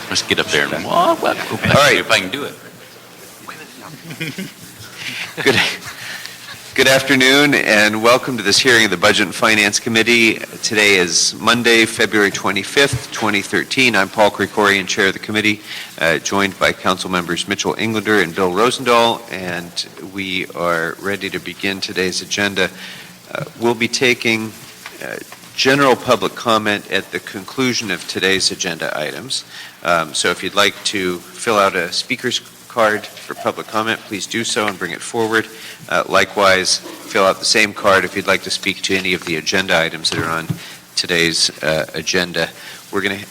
Let's get up there and walk. All right. If I can do it. Good afternoon and welcome to this hearing of the Budget and Finance Committee. Today is Monday, February 25th, 2013. I'm Paul Krikorian, Chair of the committee, joined by Council members Mitchell Englander and Bill Rosendahl, and we are ready to begin today's agenda. We'll be taking general public comment at the conclusion of today's agenda items. So if you'd like to fill out a speaker's card for public comment, please do so and bring it forward. Likewise, fill out the same card if you'd like to speak to any of the agenda items that are on today's agenda. We're going to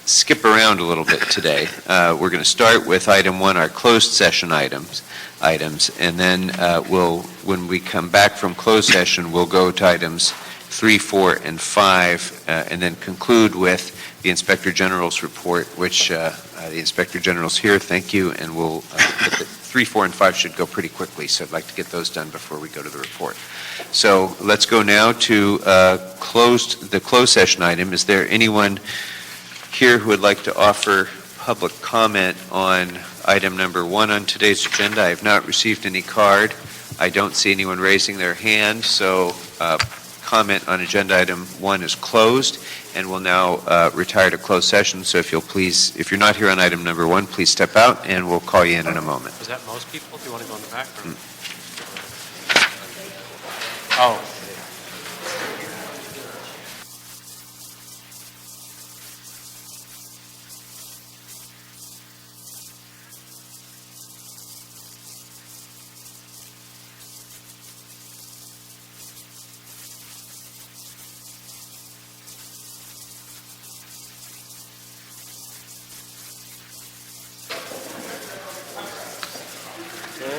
skip around a little bit today. We're going to start with item 1, our closed session items, and then when we come back from closed session, we'll go to items 3, 4, and 5, and then conclude with the Inspector General's report, which the Inspector General's here. Thank you, and we'll 3, 4, and 5 should go pretty quickly, so I'd like to get those done before we go to the report. So let's go now to the closed session item. Is there anyone here who would like to offer public comment on item number 1 on today's agenda? I have not received any card. I don't see anyone raising their hand, so comment on agenda item 1 is closed, and we'll now retire to closed session. So if you'll please, if you're not here on item number 1, please step out and we'll call you in a moment. Is that most people? Do you want to go in the back? Or? Oh.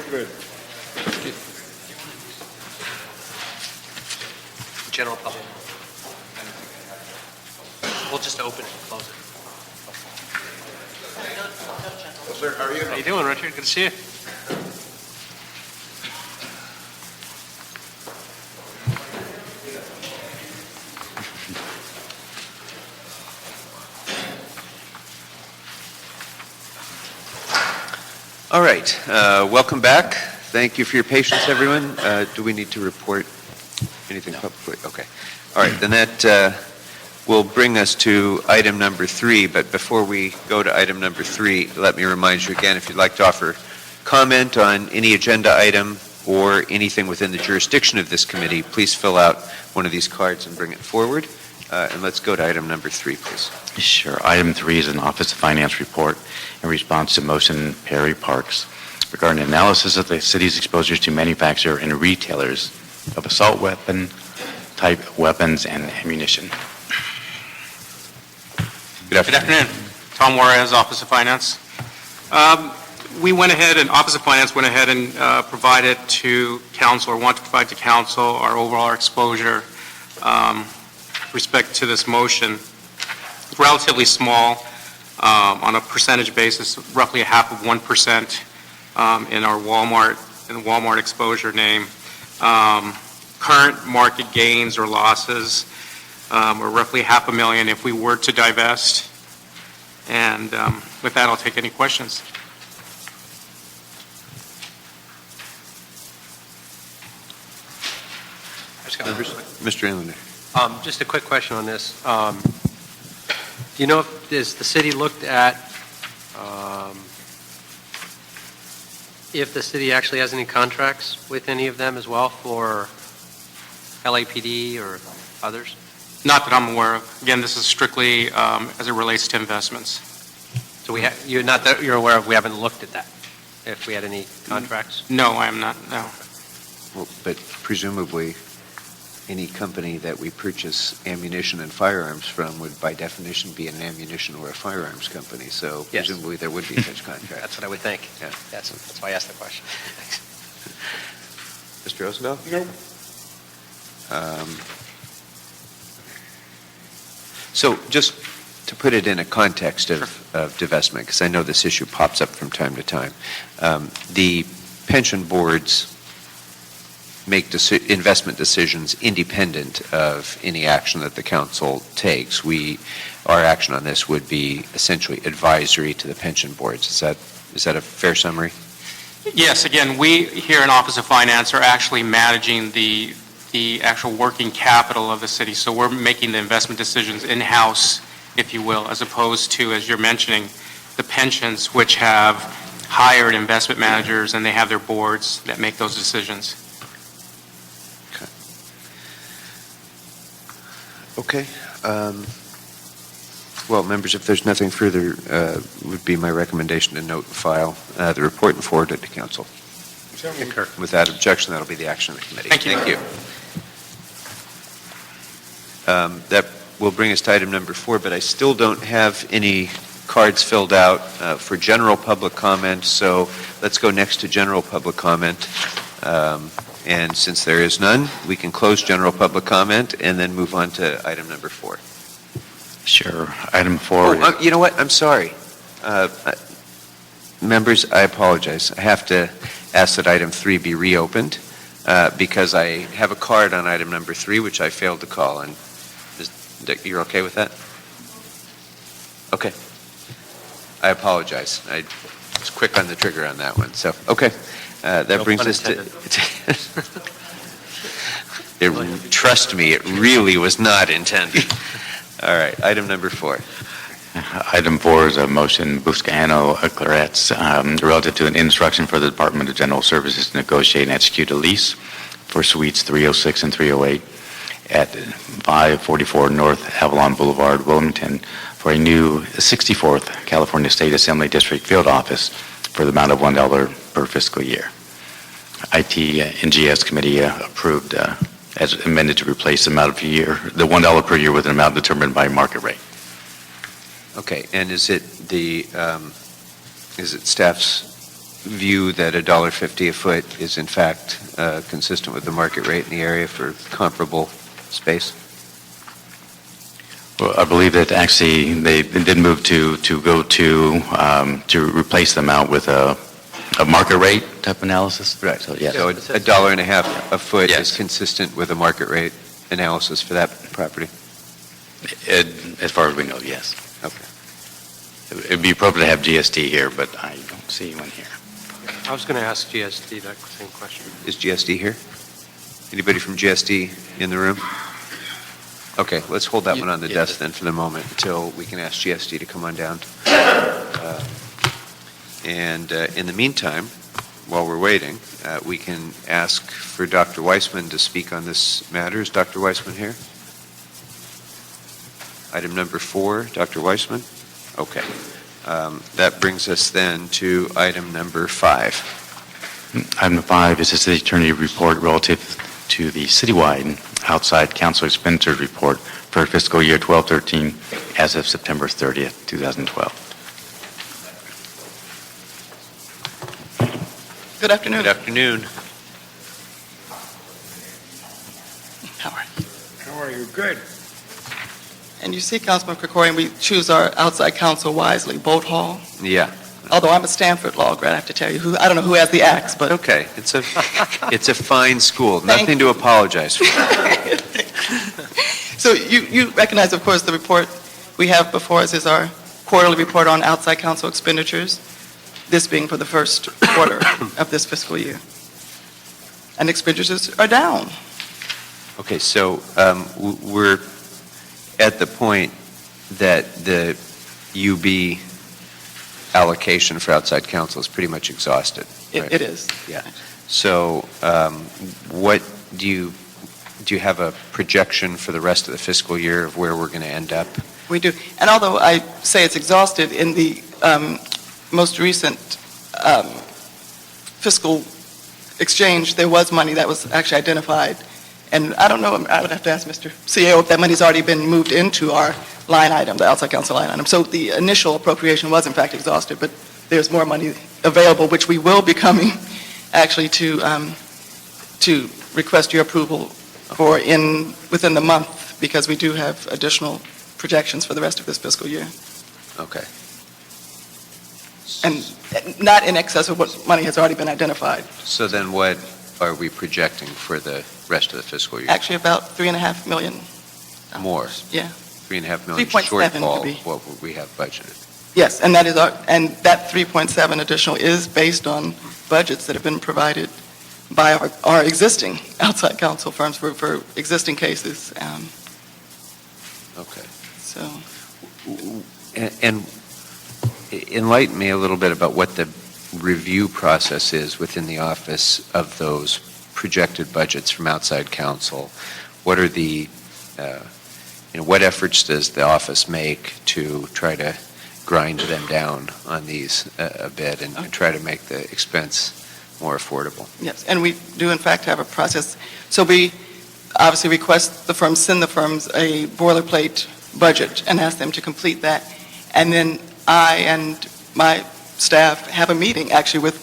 Good. General public. We'll just open it and close it. Hello, sir. How are you? How you doing, Richard? Good to see you. All right, welcome back. Thank you for your patience, everyone. Do we need to report anything publicly? Okay. All right, then that will bring us to item number 3. But before we go to item number 3, let me remind you again, if you'd like to offer comment on any agenda item or anything within the jurisdiction of this committee, please fill out one of these cards and bring it forward. And let's go to item number 3, please. Sure. Item 3 is an Office of Finance report in response to motion Perry Parks regarding analysis of the city's exposures to manufacturer and retailers of assault weapon type weapons and ammunition. Good afternoon. Good afternoon. Tom Juarez, Office of Finance. We went ahead, and Office of Finance went ahead and provided to council, or want to provide to council, our overall exposure with respect to this motion. Relatively small on a percentage basis, roughly 0.5% in our Walmart exposure name. Current market gains or losses are roughly $500,000 if we were to divest. And with that, I'll take any questions. Mr. Englander. Just a quick question on this. Do you know if the city looked at if the city actually has any contracts with any of them as well for LAPD or others? Not that I'm aware of. Again, this is strictly as it relates to investments. So you're not that you're aware of. We haven't looked at that. If we had any contracts. No, I am not. No. Well, but presumably, any company that we purchase ammunition and firearms from would, by definition, be an ammunition or a firearms company. So yes. Presumably, there would be such contract. That's what I would think. Yeah. Yes, that's why I asked the question. Mr. Rosendahl? No. So just to put it in a context of divestment, because I know this issue pops up from time to time, the pension boards make investment decisions independent of any action that the council takes. Our action on this would be essentially advisory to the pension boards. Is that a fair summary? Yes, again, we here in Office of Finance are actually managing the actual working capital of the city. So we're making the investment decisions in-house, if you will, as opposed to, as you're mentioning, the pensions, which have hired investment managers and they have their boards that make those decisions. Okay. Well, members, if there's nothing further, would be my recommendation to note and file the report and forward it to council. Concur. Without objection, that'll be the action of the committee. Thank you. Thank you. That will bring us to item number 4, but I still don't have any cards filled out for general public comment, so let's go next to general public comment. And since there is none, we can close general public comment and then move on to item number 4. Sure. Item 4. You know what? I'm sorry. Members, I apologize. I have to ask that item 3 be reopened because I have a card on item number 3, which I failed to call. And you're okay with that? Okay. I apologize. I was quick on the trigger on that one. So, okay. That No brings pun us to... intended. Trust me, it really was not intended. All right, item number 4. Item 4 is a motion, Buscaino Clarets, relative to an instruction for the Department of General Services to negotiate and execute a lease for suites 306 and 308 at 544 North Avalon Boulevard, Wilmington, for a new 64th California State Assembly District field office for the amount of $1 per fiscal year. IT and GS Committee approved as amended to replace the amount of the $1 per year with an amount determined by market rate. Okay, and is it staff's view that $1.50 a foot is in fact consistent with the market rate in the area for comparable space? Well, I believe that actually they did move to replace them out with a market rate type analysis. Right. So, yes. So $1.50 a foot Yes. is consistent with a market rate analysis for that property? As far as we know, yes. Okay. It'd be appropriate to have GST here, but I don't see one here. I was going to ask GSD that same question. Is GSD here? Anybody from GSD in the room? Okay, let's hold that one on the desk then for the moment until we can ask GSD to come on down. And in the meantime, while we're waiting, we can ask for Dr. Weissman to speak on this matter. Is Dr. Weissman here? Item number 4, Dr. Weissman? Okay. That brings us then to item number 5. Item 5 is the city attorney report relative to the citywide outside council expenditures report for fiscal year 12-13 as of September 30th, 2012. Good afternoon. Good afternoon. How are you? How are you? Good. And you see, Councilman Krikorian, we choose our outside counsel wisely, Boat Hall. Yeah. Although I'm a Stanford law grad, I have to tell you, I don't know who has the axe, but Okay. It's a fine school. Thank Nothing to apologize for. So you recognize, of course, the report we have before us is our quarterly report on outside counsel expenditures, this being for the first quarter of this fiscal year. And expenditures are down. Okay, so we're at the point that the UB allocation for outside counsel is pretty much exhausted. Right? It is. Yeah. So what do you have a projection for the rest of the fiscal year of where we're going to end up? We do. And although I say it's exhausted, in the most recent fiscal exchange, there was money that was actually identified. And I don't know, I would have to ask Mr. CEO if that money's already been moved into our line item, the outside counsel line item. So the initial appropriation was in fact exhausted, but there's more money available, which we will be coming actually to request your approval for within the month, because we do have additional projections for the rest of this fiscal year. Okay. And not in excess of what money has already been identified. So then what are we projecting for the rest of the fiscal year? Actually, about $3.5 million. More? Yeah. 3.5 million 3.7 to shortfall, be. what we have budgeted. Yes, and that is that 3.7 additional is based on budgets that have been provided by our existing outside counsel firms for existing cases. Okay. So, And enlighten me a little bit about what the review process is within the office of those projected budgets from outside counsel. What are the, what efforts does the office make to try to grind them down on these a bit and try to make the expense more affordable? yes, and we do in fact have a process. So we obviously request the firms, send the firms a boilerplate budget and ask them to complete that. And then I and my staff have a meeting actually with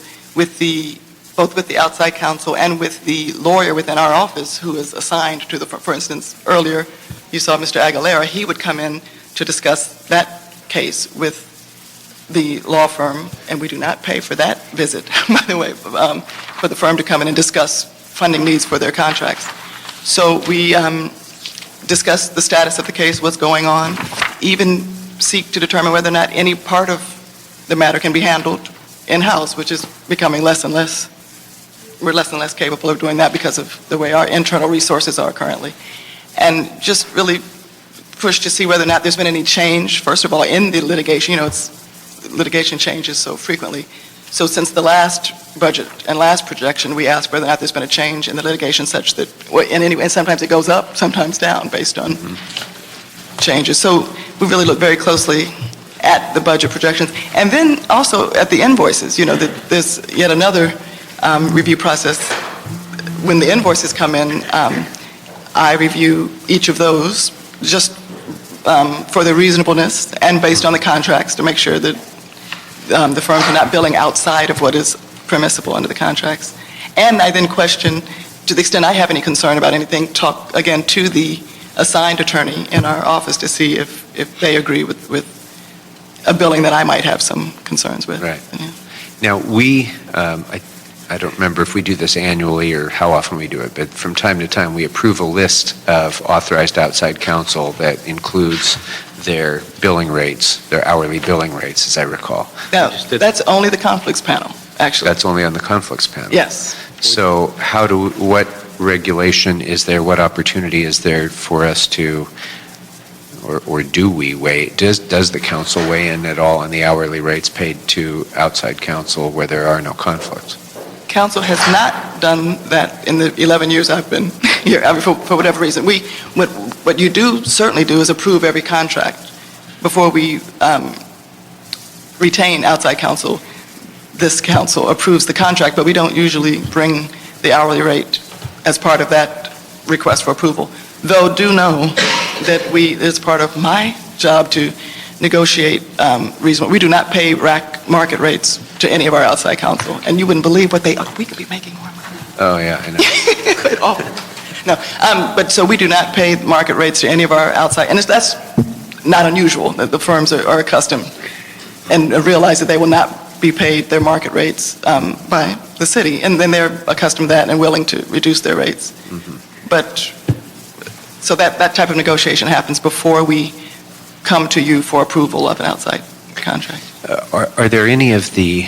both with the outside counsel and with the lawyer within our office who is assigned to the firm. For instance, earlier you saw Mr. Aguilera. He would come in to discuss that case with the law firm, and we do not pay for that visit, by the way, for the firm to come in and discuss funding needs for their contracts. So we discuss the status of the case, what's going on, even seek to determine whether or not any part of the matter can be handled in-house, which is becoming less and less. We're less and less capable of doing that because of the way our internal resources are currently. And just really push to see whether or not there's been any change, first of all, in the litigation. Litigation changes so frequently. So since the last budget and last projection, we asked whether or not there's been a change in the litigation such that, and sometimes it goes up, sometimes down based on changes. So we really look very closely at the budget projections. And then also at the invoices, there's yet another review process. When the invoices come in, I review each of those just for the reasonableness and based on the contracts to make sure that the firms are not billing outside of what is permissible under the contracts. And I then question, to the extent I have any concern about anything, talk again to the assigned attorney in our office to see if they agree with a billing that I might have some concerns with. Right. Yeah. Now, I don't remember if we do this annually or how often we do it, but from time to time, we approve a list of authorized outside counsel that includes their billing rates, their hourly billing rates, as I recall. Now, that's only the conflicts panel, actually. That's only on the conflicts panel. Yes. So what regulation is there, what opportunity is there for us to, or do we weigh, does the council weigh in at all on the hourly rates paid to outside counsel where there are no conflicts? Council has not done that in the 11 years I've been here, for whatever reason. What you certainly do is approve every contract before we retain outside counsel. This council approves the contract, but we don't usually bring the hourly rate as part of that request for approval. Though do know that it's part of my job to negotiate reasonable. We do not pay rack market rates to any of our outside counsel, and you wouldn't believe what we could be making more money. Oh, yeah, I know. Quite often. No, but so we do not pay market rates to any of our outside, and that's not unusual. The firms are accustomed and realize that they will not be paid their market rates by the city, and then they're accustomed to that and willing to reduce their rates. Mm-hmm. But so that type of negotiation happens before we come to you for approval of an outside contract. Are there any of the,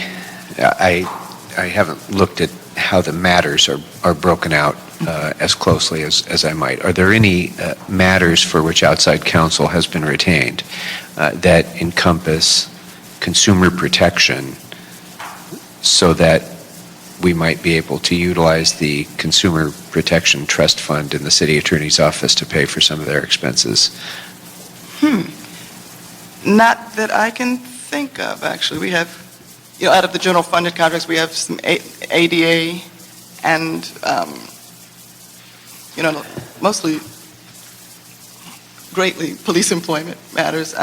I haven't looked at how the matters are broken out as closely as I might. Are there any matters for which outside counsel has been retained that encompass consumer protection so that we might be able to utilize the Consumer Protection Trust Fund in the City Attorney's Office to pay for some of their expenses? Not that I can think of, actually. We have, out of the general funded contracts, we have some ADA and, mostly greatly police employment matters,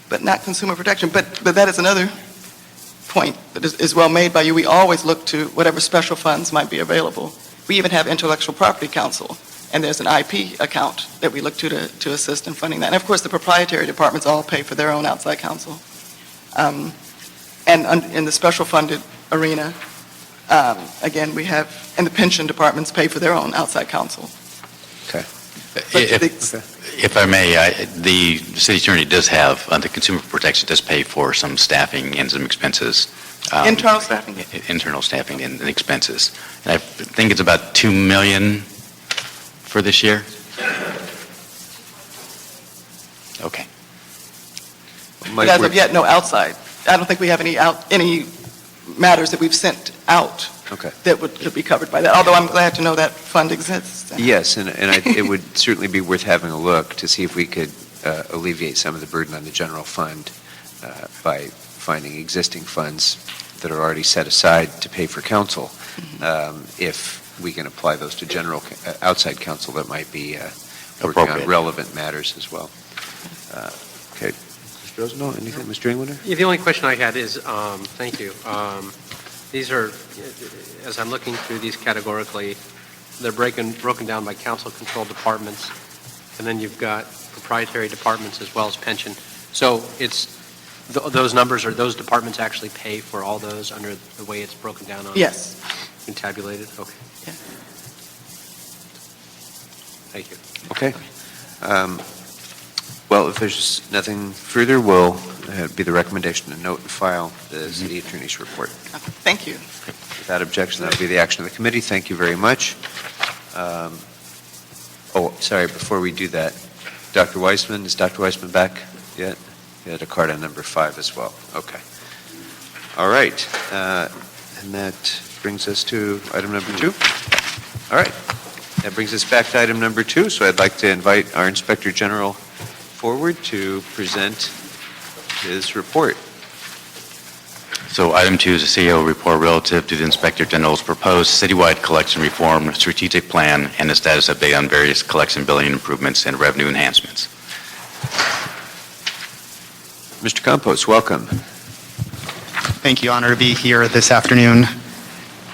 but not consumer protection. But that is another point that is well made by you. We always look to whatever special funds might be available. We even have intellectual property counsel, and there's an IP account that we look to assist in funding that. And of course, the proprietary departments all pay for their own outside counsel. And in the special funded arena, Again, we have, and the pension departments pay for their own outside counsel. If I may, the city attorney does have, the Consumer Protection does pay for some staffing and some expenses. Internal staffing? Internal staffing and expenses. And I think it's about $2 million for this year. Okay. Mike, But as of yet, no outside. I don't think we have any matters that we've sent out Okay. that could be covered by that, although I'm glad to know that fund exists. Yes, and it would certainly be worth having a look to see if we could alleviate some of the burden on the general fund by finding existing funds that are already set aside to pay for counsel. If we can apply those to general outside counsel that might be working on Appropriate. relevant matters as well. Okay. Mr. Rosendahl, anything? Mr. Englander? Yeah, the only question I had is, thank you. These are, as I'm looking through these categorically, they're broken down by council-controlled departments, and then you've got proprietary departments as well as pension. So it's, those numbers, or those departments actually pay for all those under the way it's broken down on? Yes. And tabulated? Okay. Yeah. Thank you. Okay. Well, if there's nothing further, we'll be the recommendation to note and file the city attorney's report. Thank you. Without objection, that will be the action of the committee. Thank you very much. Sorry, before we do that, Dr. Weissman, is Dr. Weissman back yet? He had a card on number 5 as well. Okay. All right. And that brings us to item number 2. All right. That brings us back to item number 2. So I'd like to invite our Inspector General forward to present his report. So item 2 is a CEO report relative to the Inspector General's proposed citywide collection reform strategic plan and a status update on various collection billing improvements and revenue enhancements. Mr. Campos, welcome. Thank you. Honor to be here this afternoon.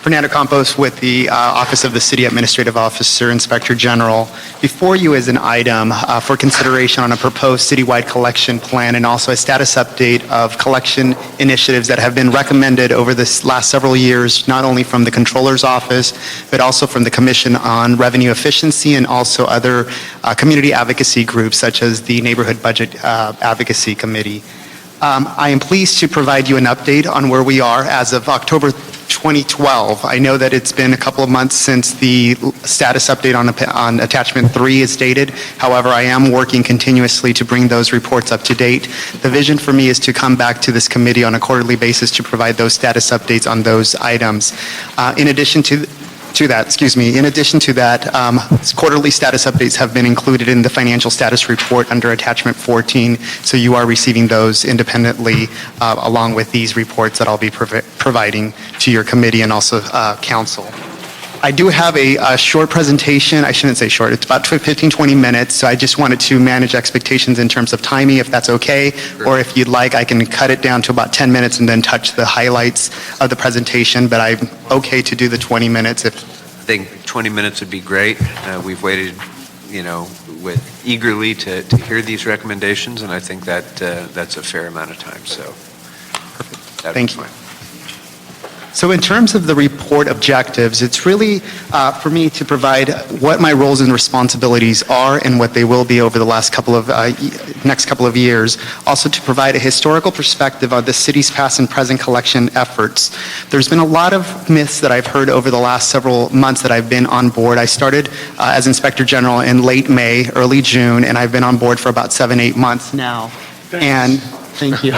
Fernando Campos with the Office of the City Administrative Officer, Inspector General. Before you is an item for consideration on a proposed citywide collection plan and also a status update of collection initiatives that have been recommended over this last several years, not only from the Controller's Office, but also from the Commission on Revenue Efficiency and also other community advocacy groups such as the Neighborhood Budget Advocacy Committee. I am pleased to provide you an update on where we are as of October 2012. I know that it's been a couple of months since the status update on attachment 3 is dated. However, I am working continuously to bring those reports up to date. The vision for me is to come back to this committee on a quarterly basis to provide those status updates on those items. In addition to that, quarterly status updates have been included in the financial status report under attachment 14, so you are receiving those independently along with these reports that I'll be providing to your committee and also council. I do have a short presentation. I shouldn't say short. It's about 15, 20 minutes, so I just wanted to manage expectations in terms of timing, if that's okay, or if you'd like, I can cut it down to about 10 minutes and then touch the highlights of the presentation, but I'm okay to do the 20 minutes if... I think 20 minutes would be great. We've waited, eagerly to hear these recommendations, and I think that that's a fair amount of time, so. Thank you. So in terms of the report objectives, it's really for me to provide what my roles and responsibilities are and what they will be over the next couple of years. Also to provide a historical perspective on the city's past and present collection efforts. There's been a lot of myths that I've heard over the last several months that I've been on board. I started as Inspector General in late May, early June, and I've been on board for about 7-8 months now. And thank you.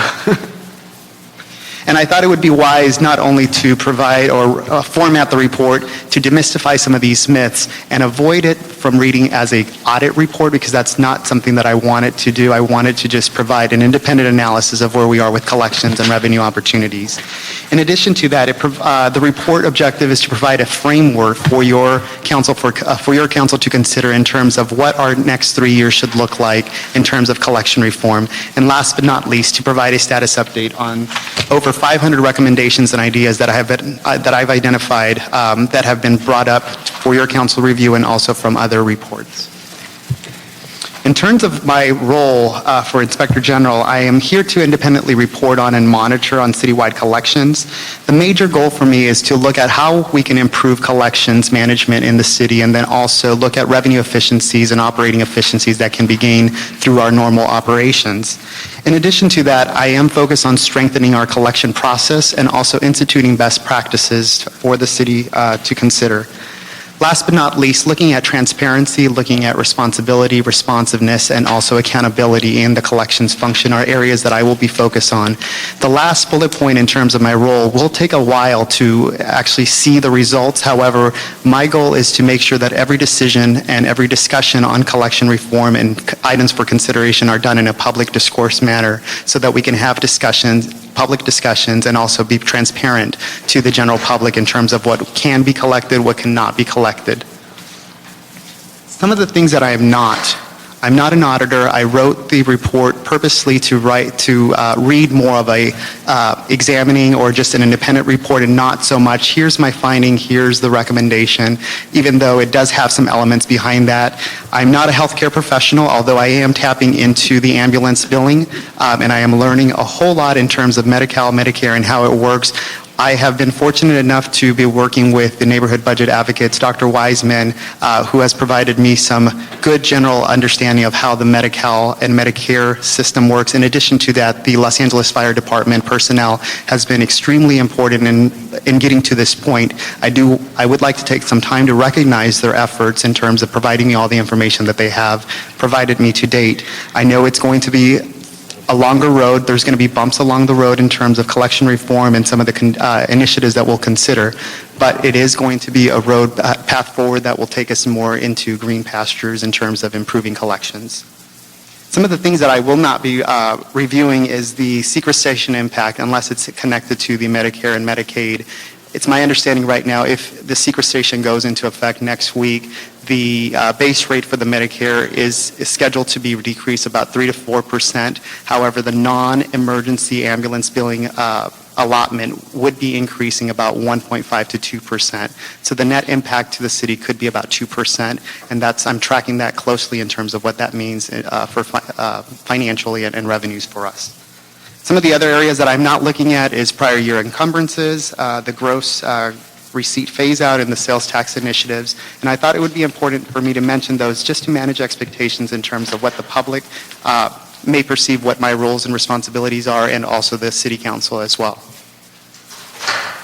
And I thought it would be wise not only to provide or format the report to demystify some of these myths and avoid it from reading as an audit report, because that's not something that I wanted to do. I wanted to just provide an independent analysis of where we are with collections and revenue opportunities. In addition to that, the report objective is to provide a framework for your council to consider in terms of what our next 3 years should look like in terms of collection reform. And last but not least, to provide a status update on over 500 recommendations and ideas that I've identified that have been brought up for your council review and also from other reports. In terms of my role for Inspector General, I am here to independently report on and monitor on citywide collections. The major goal for me is to look at how we can improve collections management in the city, and then also look at revenue efficiencies and operating efficiencies that can be gained through our normal operations. In addition to that, I am focused on strengthening our collection process and also instituting best practices for the city to consider. Last but not least, looking at transparency, looking at responsibility, responsiveness, and also accountability in the collections function are areas that I will be focused on. The last bullet point in terms of my role will take a while to actually see the results. However, my goal is to make sure that every decision and every discussion on collection reform and items for consideration are done in a public discourse manner so that we can have public discussions, and also be transparent to the general public in terms of what can be collected, what cannot be collected. Some of the things that I'm not an auditor. I wrote the report purposely to read more of a examining or just an independent report, and not so much, here's my finding, here's the recommendation, even though it does have some elements behind that. I'm not a healthcare professional, although I am tapping into the ambulance billing, and I am learning a whole lot in terms of Medi-Cal, Medicare, and how it works. I have been fortunate enough to be working with the neighborhood budget advocates, Dr. Wiseman, who has provided me some good general understanding of how the Medi-Cal and Medicare system works. In addition to that, the Los Angeles Fire Department personnel has been extremely important in getting to this point. I would like to take some time to recognize their efforts in terms of providing me all the information that they have provided me to date. I know it's going to be a longer road. There's going to be bumps along the road in terms of collection reform and some of the initiatives that we'll consider, but it is going to be a road path forward that will take us more into green pastures in terms of improving collections. Some of the things that I will not be reviewing is the sequestration impact unless it's connected to the Medicare and Medicaid. It's my understanding right now, if the sequestration goes into effect next week, the base rate for the Medicare is scheduled to be decreased about 3 to 4%. However, the non-emergency ambulance billing allotment would be increasing about 1.5 to 2%. So the net impact to the city could be about 2%, and I'm tracking that closely in terms of what that means for financially and revenues for us. Some of the other areas that I'm not looking at is prior year encumbrances, the gross receipt phase out, and the sales tax initiatives. And I thought it would be important for me to mention those just to manage expectations in terms of what the public may perceive what my roles and responsibilities are, and also the city council as well.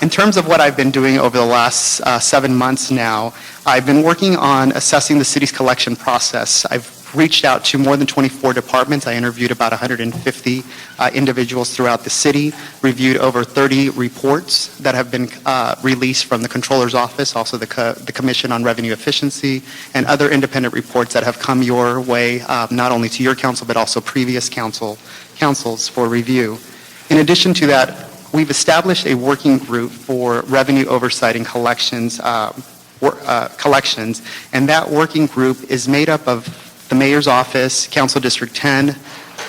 In terms of what I've been doing over the last 7 months now, I've been working on assessing the city's collection process. I've reached out to more than 24 departments. I interviewed about 150 individuals throughout the city, reviewed over 30 reports that have been released from the Controller's Office, also the Commission on Revenue Efficiency, and other independent reports that have come your way, not only to your council, but also previous councils for review. In addition to that, we've established a working group for revenue oversight and collections, and that working group is made up of the Mayor's Office, Council District 10,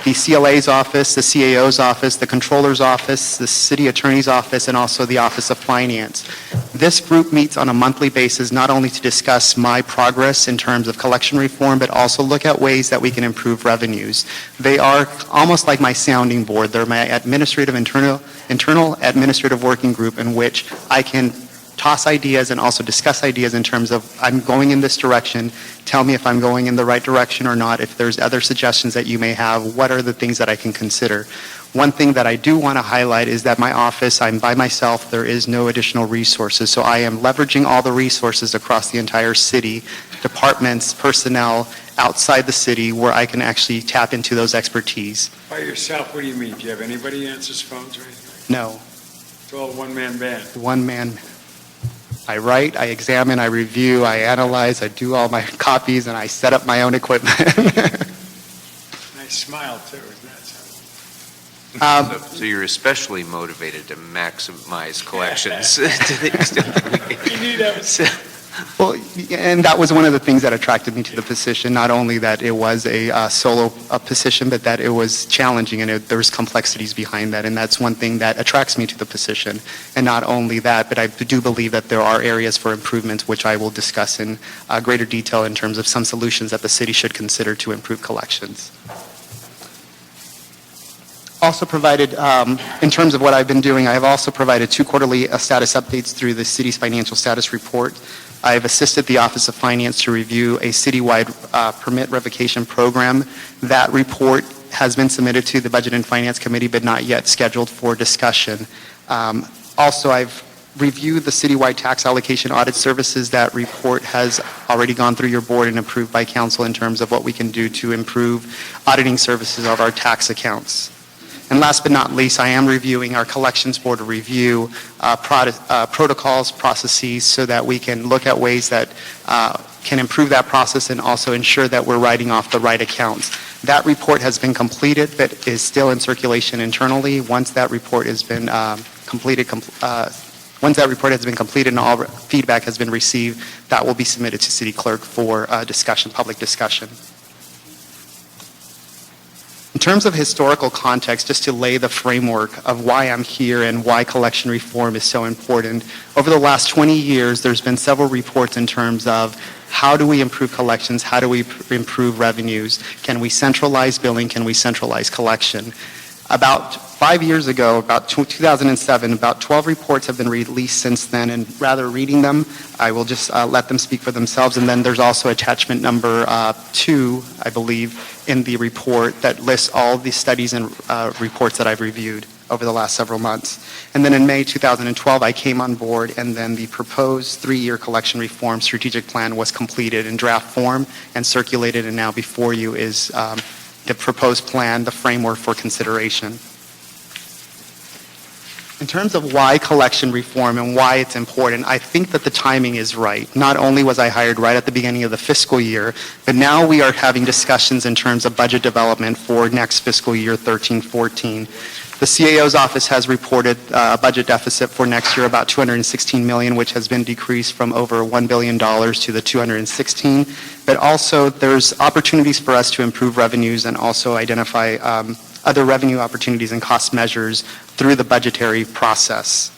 the CLA's office, the CAO's office, the Controller's Office, the City Attorney's Office, and also the Office of Finance. This group meets on a monthly basis not only to discuss my progress in terms of collection reform, but also look at ways that we can improve revenues. They are almost like my sounding board. They're my internal administrative working group in which I can toss ideas and also discuss ideas in terms of, I'm going in this direction, tell me if I'm going in the right direction or not. If there's other suggestions that you may have, what are the things that I can consider? One thing that I do want to highlight is that my office, I'm by myself, there is no additional resources, so I am leveraging all the resources across the entire city, departments, personnel, outside the city, where I can actually tap into those expertise. By yourself, what do you mean? Do you have anybody who answers phones or anything? No. It's all a one-man band. One man. I write, I examine, I review, I analyze, I do all my copies, and I set up my own equipment. Nice smile, too, isn't that something? So you're especially motivated to maximize collections to the extent that we can. You knew that was... Well, and that was one of the things that attracted me to the position, not only that it was a solo position, but that it was challenging and there was complexities behind that, and that's one thing that attracts me to the position. And not only that, but I do believe that there are areas for improvements, which I will discuss in greater detail in terms of some solutions that the city should consider to improve collections. Also provided, in terms of what I've been doing, I have also provided 2 quarterly status updates through the city's financial status report. I have assisted the Office of Finance to review a citywide permit revocation program. That report has been submitted to the Budget and Finance Committee, but not yet scheduled for discussion. Also, I've reviewed the citywide tax allocation audit services. That report has already gone through your board and approved by council in terms of what we can do to improve auditing services of our tax accounts. And last but not least, I am reviewing our collections board review protocols, processes, so that we can look at ways that can improve that process and also ensure that we're writing off the right accounts. That report has been completed, but is still in circulation internally. Once that report has been completed and all feedback has been received, that will be submitted to City Clerk for discussion, public discussion. In terms of historical context, just to lay the framework of why I'm here and why collection reform is so important, over the last 20 years, there's been several reports in terms of how do we improve collections, how do we improve revenues, can we centralize billing, can we centralize collection. About 5 years ago, about 2007, about 12 reports have been released since then, and rather reading them, I will just let them speak for themselves. And then there's also attachment number 2, I believe, in the report that lists all the studies and reports that I've reviewed over the last several months. And then in May 2012, I came on board, and then the proposed 3-year collection reform strategic plan was completed in draft form and circulated, and now before you is the proposed plan, the framework for consideration. In terms of why collection reform and why it's important, I think that the timing is right. Not only was I hired right at the beginning of the fiscal year, but now we are having discussions in terms of budget development for next fiscal year 13-14. The CAO's office has reported a budget deficit for next year about $216 million, which has been decreased from over $1 billion to the $216. But also there's opportunities for us to improve revenues and also identify other revenue opportunities and cost measures through the budgetary process.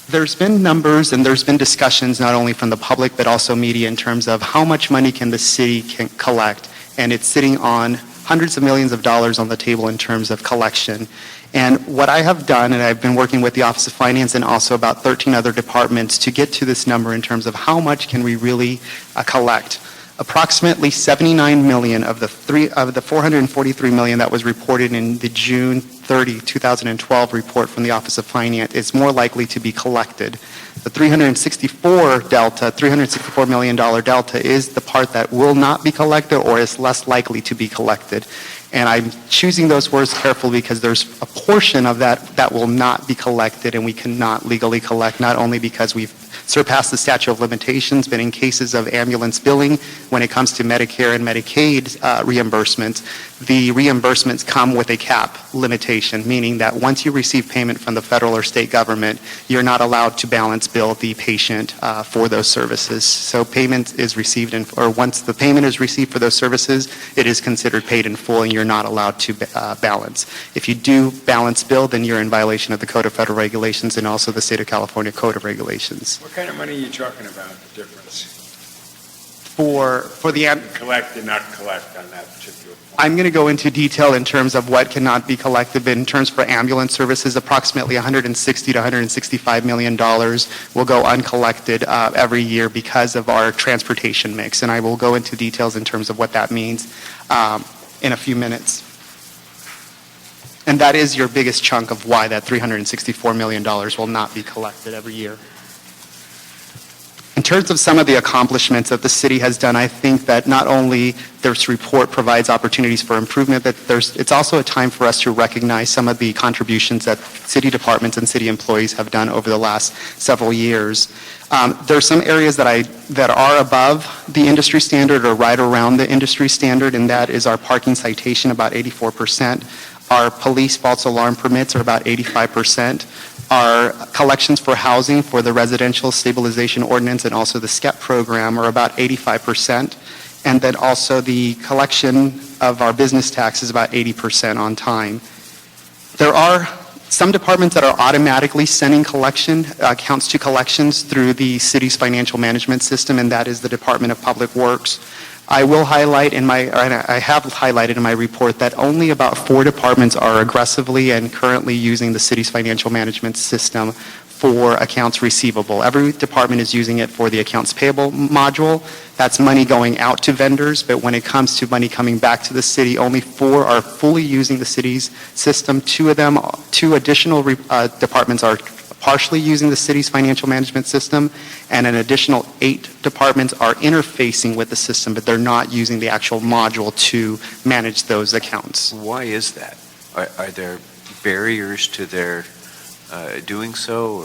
There's been numbers and there's been discussions not only from the public but also media in terms of how much money can the city collect, and it's sitting on hundreds of millions of dollars on the table in terms of collection. And what I have done, and I've been working with the Office of Finance and also about 13 other departments to get to this number in terms of how much can we really collect. Approximately 79 million of the 443 million that was reported in the June 30, 2012 report from the Office of Finance is more likely to be collected. The $364 million delta is the part that will not be collected or is less likely to be collected. And I'm choosing those words carefully because there's a portion of that will not be collected and we cannot legally collect, not only because we've surpassed the statute of limitations, but in cases of ambulance billing, when it comes to Medicare and Medicaid reimbursements, the reimbursements come with a cap limitation, meaning that once you receive payment from the federal or state government, you're not allowed to balance bill the patient for those services. So payment is received, or once the payment is received for those services, it is considered paid in full and you're not allowed to balance. If you do balance bill, then you're in violation of the Code of Federal Regulations and also the State of California Code of Regulations. What kind of money are you talking about, the difference? For the Collect and not collect on that particular point? I'm going to go into detail in terms of what cannot be collected, but in terms for ambulance services, approximately $160 to $165 million will go uncollected every year because of our transportation mix, and I will go into details in terms of what that means in a few minutes. And that is your biggest chunk of why that $364 million will not be collected every year. In terms of some of the accomplishments that the city has done, I think that not only this report provides opportunities for improvement, but it's also a time for us to recognize some of the contributions that city departments and city employees have done over the last several years. There are some areas that are above the industry standard or right around the industry standard, and that is our parking citation, about 84%. Our police false alarm permits are about 85%. Our collections for housing for the Residential Stabilization Ordinance and also the SCEP program are about 85%. And then also the collection of our business tax is about 80% on time. There are some departments that are automatically sending collection accounts to collections through the city's financial management system, and that is the Department of Public Works. I will highlight I have highlighted in my report that only about 4 departments are aggressively and currently using the city's financial management system for accounts receivable. Every department is using it for the accounts payable module. That's money going out to vendors, but when it comes to money coming back to the city, only 4 are fully using the city's system. 2 additional departments are partially using the city's financial management system, and an additional 8 departments are interfacing with the system, but they're not using the actual module to manage those accounts. Why is that? Are there barriers to their doing so, or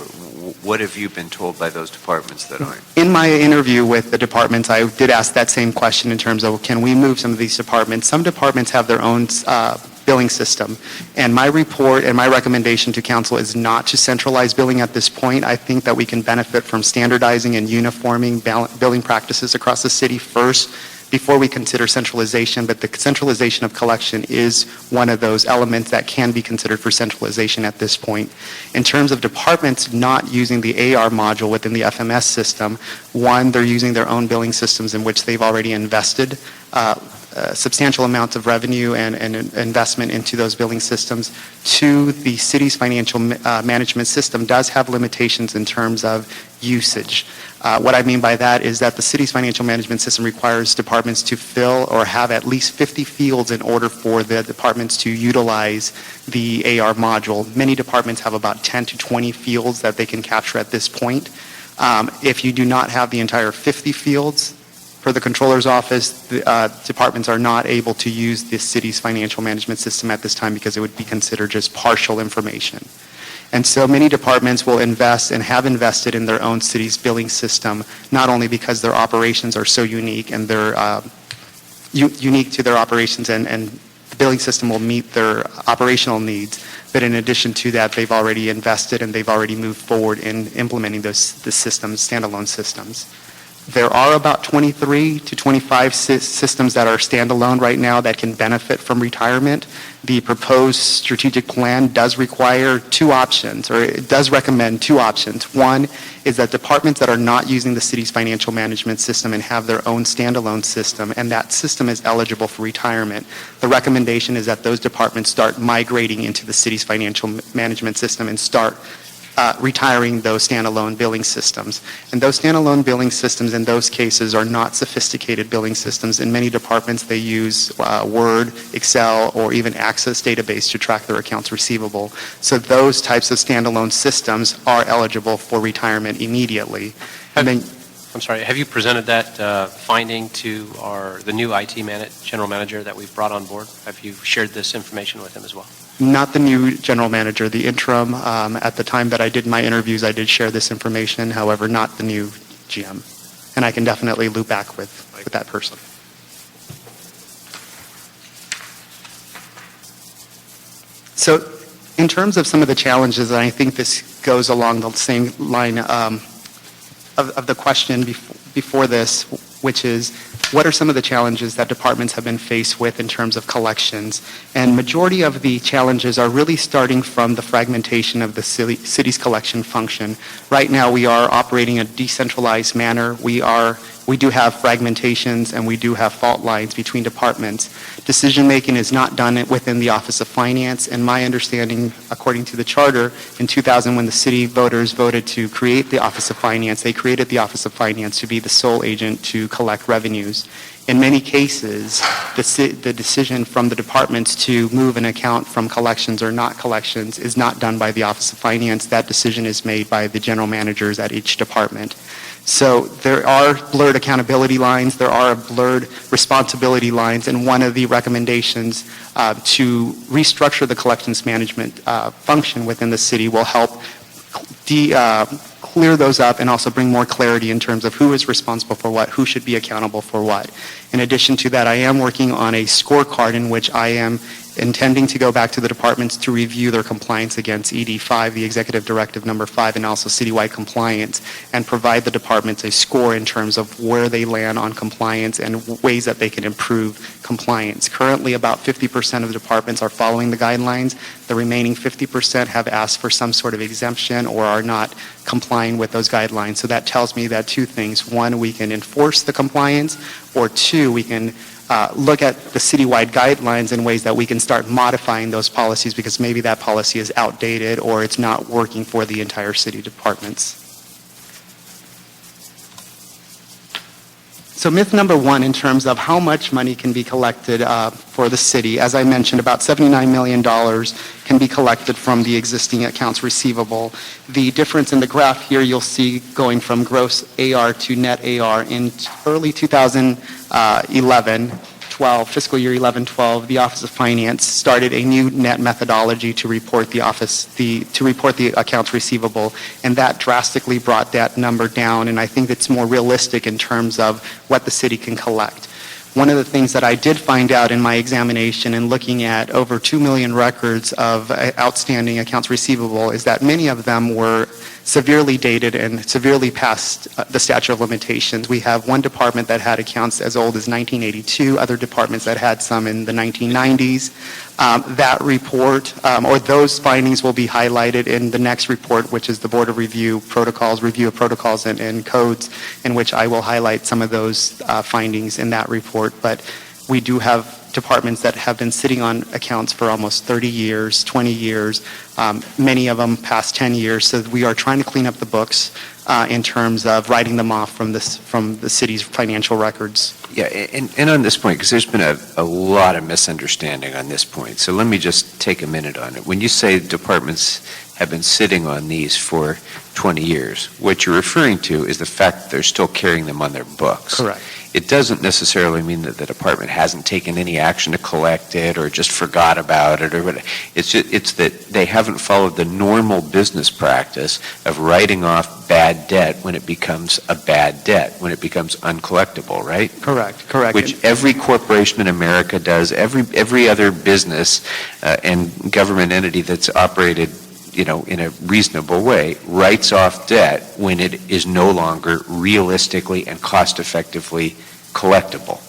what have you been told by those departments that aren't? In my interview with the departments, I did ask that same question in terms of, can we move some of these departments? Some departments have their own billing system, and my report and my recommendation to council is not to centralize billing at this point. I think that we can benefit from standardizing and uniforming billing practices across the city first before we consider centralization, but the centralization of collection is one of those elements that can be considered for centralization at this point. In terms of departments not using the AR module within the FMS system, one, they're using their own billing systems in which they've already invested substantial amounts of revenue and investment into those billing systems. 2, the city's financial management system does have limitations in terms of usage. What I mean by that is that the city's financial management system requires departments to fill or have at least 50 fields in order for the departments to utilize the AR module. Many departments have about 10 to 20 fields that they can capture at this point. If you do not have the entire 50 fields, for the Controller's Office, the departments are not able to use the city's financial management system at this time because it would be considered just partial information. And so many departments will invest and have invested in their own city's billing system, not only because their operations are so unique and they're unique to their operations and the billing system will meet their operational needs, but in addition to that, they've already invested and they've already moved forward in implementing the systems, standalone systems. There are about 23 to 25 systems that are standalone right now that can benefit from retirement. The proposed strategic plan does require 2 options, or it does recommend 2 options. One is that departments that are not using the city's financial management system and have their own standalone system, and that system is eligible for retirement, the recommendation is that those departments start migrating into the city's financial management system and start retiring those standalone billing systems. And those standalone billing systems in those cases are not sophisticated billing systems. In many departments, they use Word, Excel, or even Access database to track their accounts receivable. So those types of standalone systems are eligible for retirement immediately. And then, I'm sorry, have you presented that finding to the new IT general manager that we've brought on board? Have you shared this information with him as well? not the new general manager, the interim. At the time that I did my interviews, I did share this information, however, not the new GM. And I can definitely loop back with that person. So in terms of some of the challenges, and I think this goes along the same line of the question before this, which is, what are some of the challenges that departments have been faced with in terms of collections? And majority of the challenges are really starting from the fragmentation of the city's collection function. Right now, we are operating in a decentralized manner. We do have fragmentations and we do have fault lines between departments. Decision-making is not done within the Office of Finance. And my understanding, according to the charter, in 2000, when the city voters voted to create the Office of Finance, they created the Office of Finance to be the sole agent to collect revenues. In many cases, the decision from the departments to move an account from collections or not collections is not done by the Office of Finance. That decision is made by the general managers at each department. So there are blurred accountability lines, there are blurred responsibility lines, and one of the recommendations to restructure the collections management function within the city will help clear those up and also bring more clarity in terms of who is responsible for what, who should be accountable for what. In addition to that, I am working on a scorecard in which I am intending to go back to the departments to review their compliance against ED5, the Executive Directive Number 5, and also citywide compliance, and provide the departments a score in terms of where they land on compliance and ways that they can improve compliance. Currently, about 50% of the departments are following the guidelines. The remaining 50% have asked for some sort of exemption or are not complying with those guidelines. So that tells me that two things. One, we can enforce the compliance, or two, we can look at the citywide guidelines in ways that we can start modifying those policies because maybe that policy is outdated or it's not working for the entire city departments. So myth number one in terms of how much money can be collected for the city, as I mentioned, about $79 million can be collected from the existing accounts receivable. The difference in the graph here you'll see going from gross AR to net AR in early 2011-12, fiscal year 11-12, the Office of Finance started a new net methodology to report the accounts receivable, and that drastically brought that number down, and I think it's more realistic in terms of what the city can collect. One of the things that I did find out in my examination and looking at over 2 million records of outstanding accounts receivable is that many of them were severely dated and severely past the statute of limitations. We have one department that had accounts as old as 1982, other departments that had some in the 1990s. That report, or those findings will be highlighted in the next report, which is the Board of Review of Protocols and Codes, in which I will highlight some of those findings in that report. But we do have departments that have been sitting on accounts for almost 30 years, 20 years, many of them past 10 years. So we are trying to clean up the books in terms of writing them off from the city's financial records. Yeah, and on this point, because there's been a lot of misunderstanding on this point, so let me just take a minute on it. When you say departments have been sitting on these for 20 years, what you're referring to is the fact that they're still carrying them on their books. Correct. It doesn't necessarily mean that the department hasn't taken any action to collect it or just forgot about it or whatever. It's that they haven't followed the normal business practice of writing off bad debt when it becomes a bad debt, when it becomes uncollectible, right? Correct. Which every corporation in America does, every other business and government entity that's operated in a reasonable way, writes off debt when it is no longer realistically and cost-effectively collectable.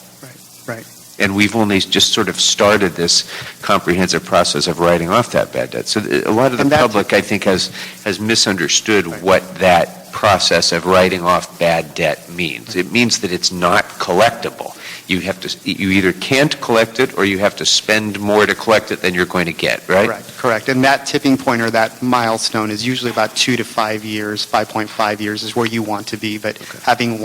Right. And we've only just sort of started this comprehensive process of writing off that bad debt. So a lot of the public, I think, has misunderstood what that process of writing off bad debt means. It means that it's not collectible. You either can't collect it or you have to spend more to collect it than you're going to get, right? Correct. And that tipping point or that milestone is usually about 2 to 5 years, 5.5 years is where you want to be. But having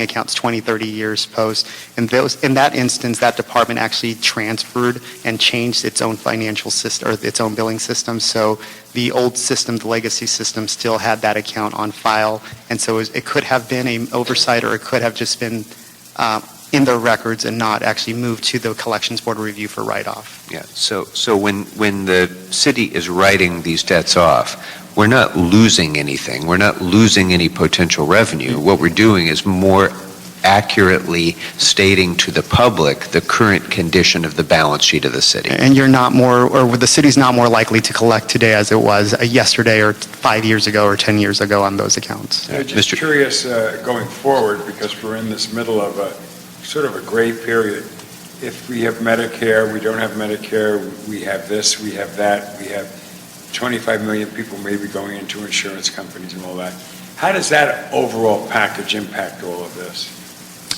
accounts 20, 30 years post, in that instance, that department actually transferred and changed its own financial system or its own billing system. So the old system, the legacy system, still had that account on file. And so it could have been an oversight or it could have just been in their records and not actually moved to the Collections Board of Review for write-off. Yeah, so when the city is writing these debts off, we're not losing anything. We're not losing any potential revenue. What we're doing is more accurately stating to the public the current condition of the balance sheet of the city. And the city's not more likely to collect today as it was yesterday or 5 years ago or 10 years ago on those accounts. Just curious going forward, because we're in this middle of a sort of a gray period. If we have Medicare, we don't have Medicare, we have this, we have that, we have 25 million people maybe going into insurance companies and all that. How does that overall package impact all of this?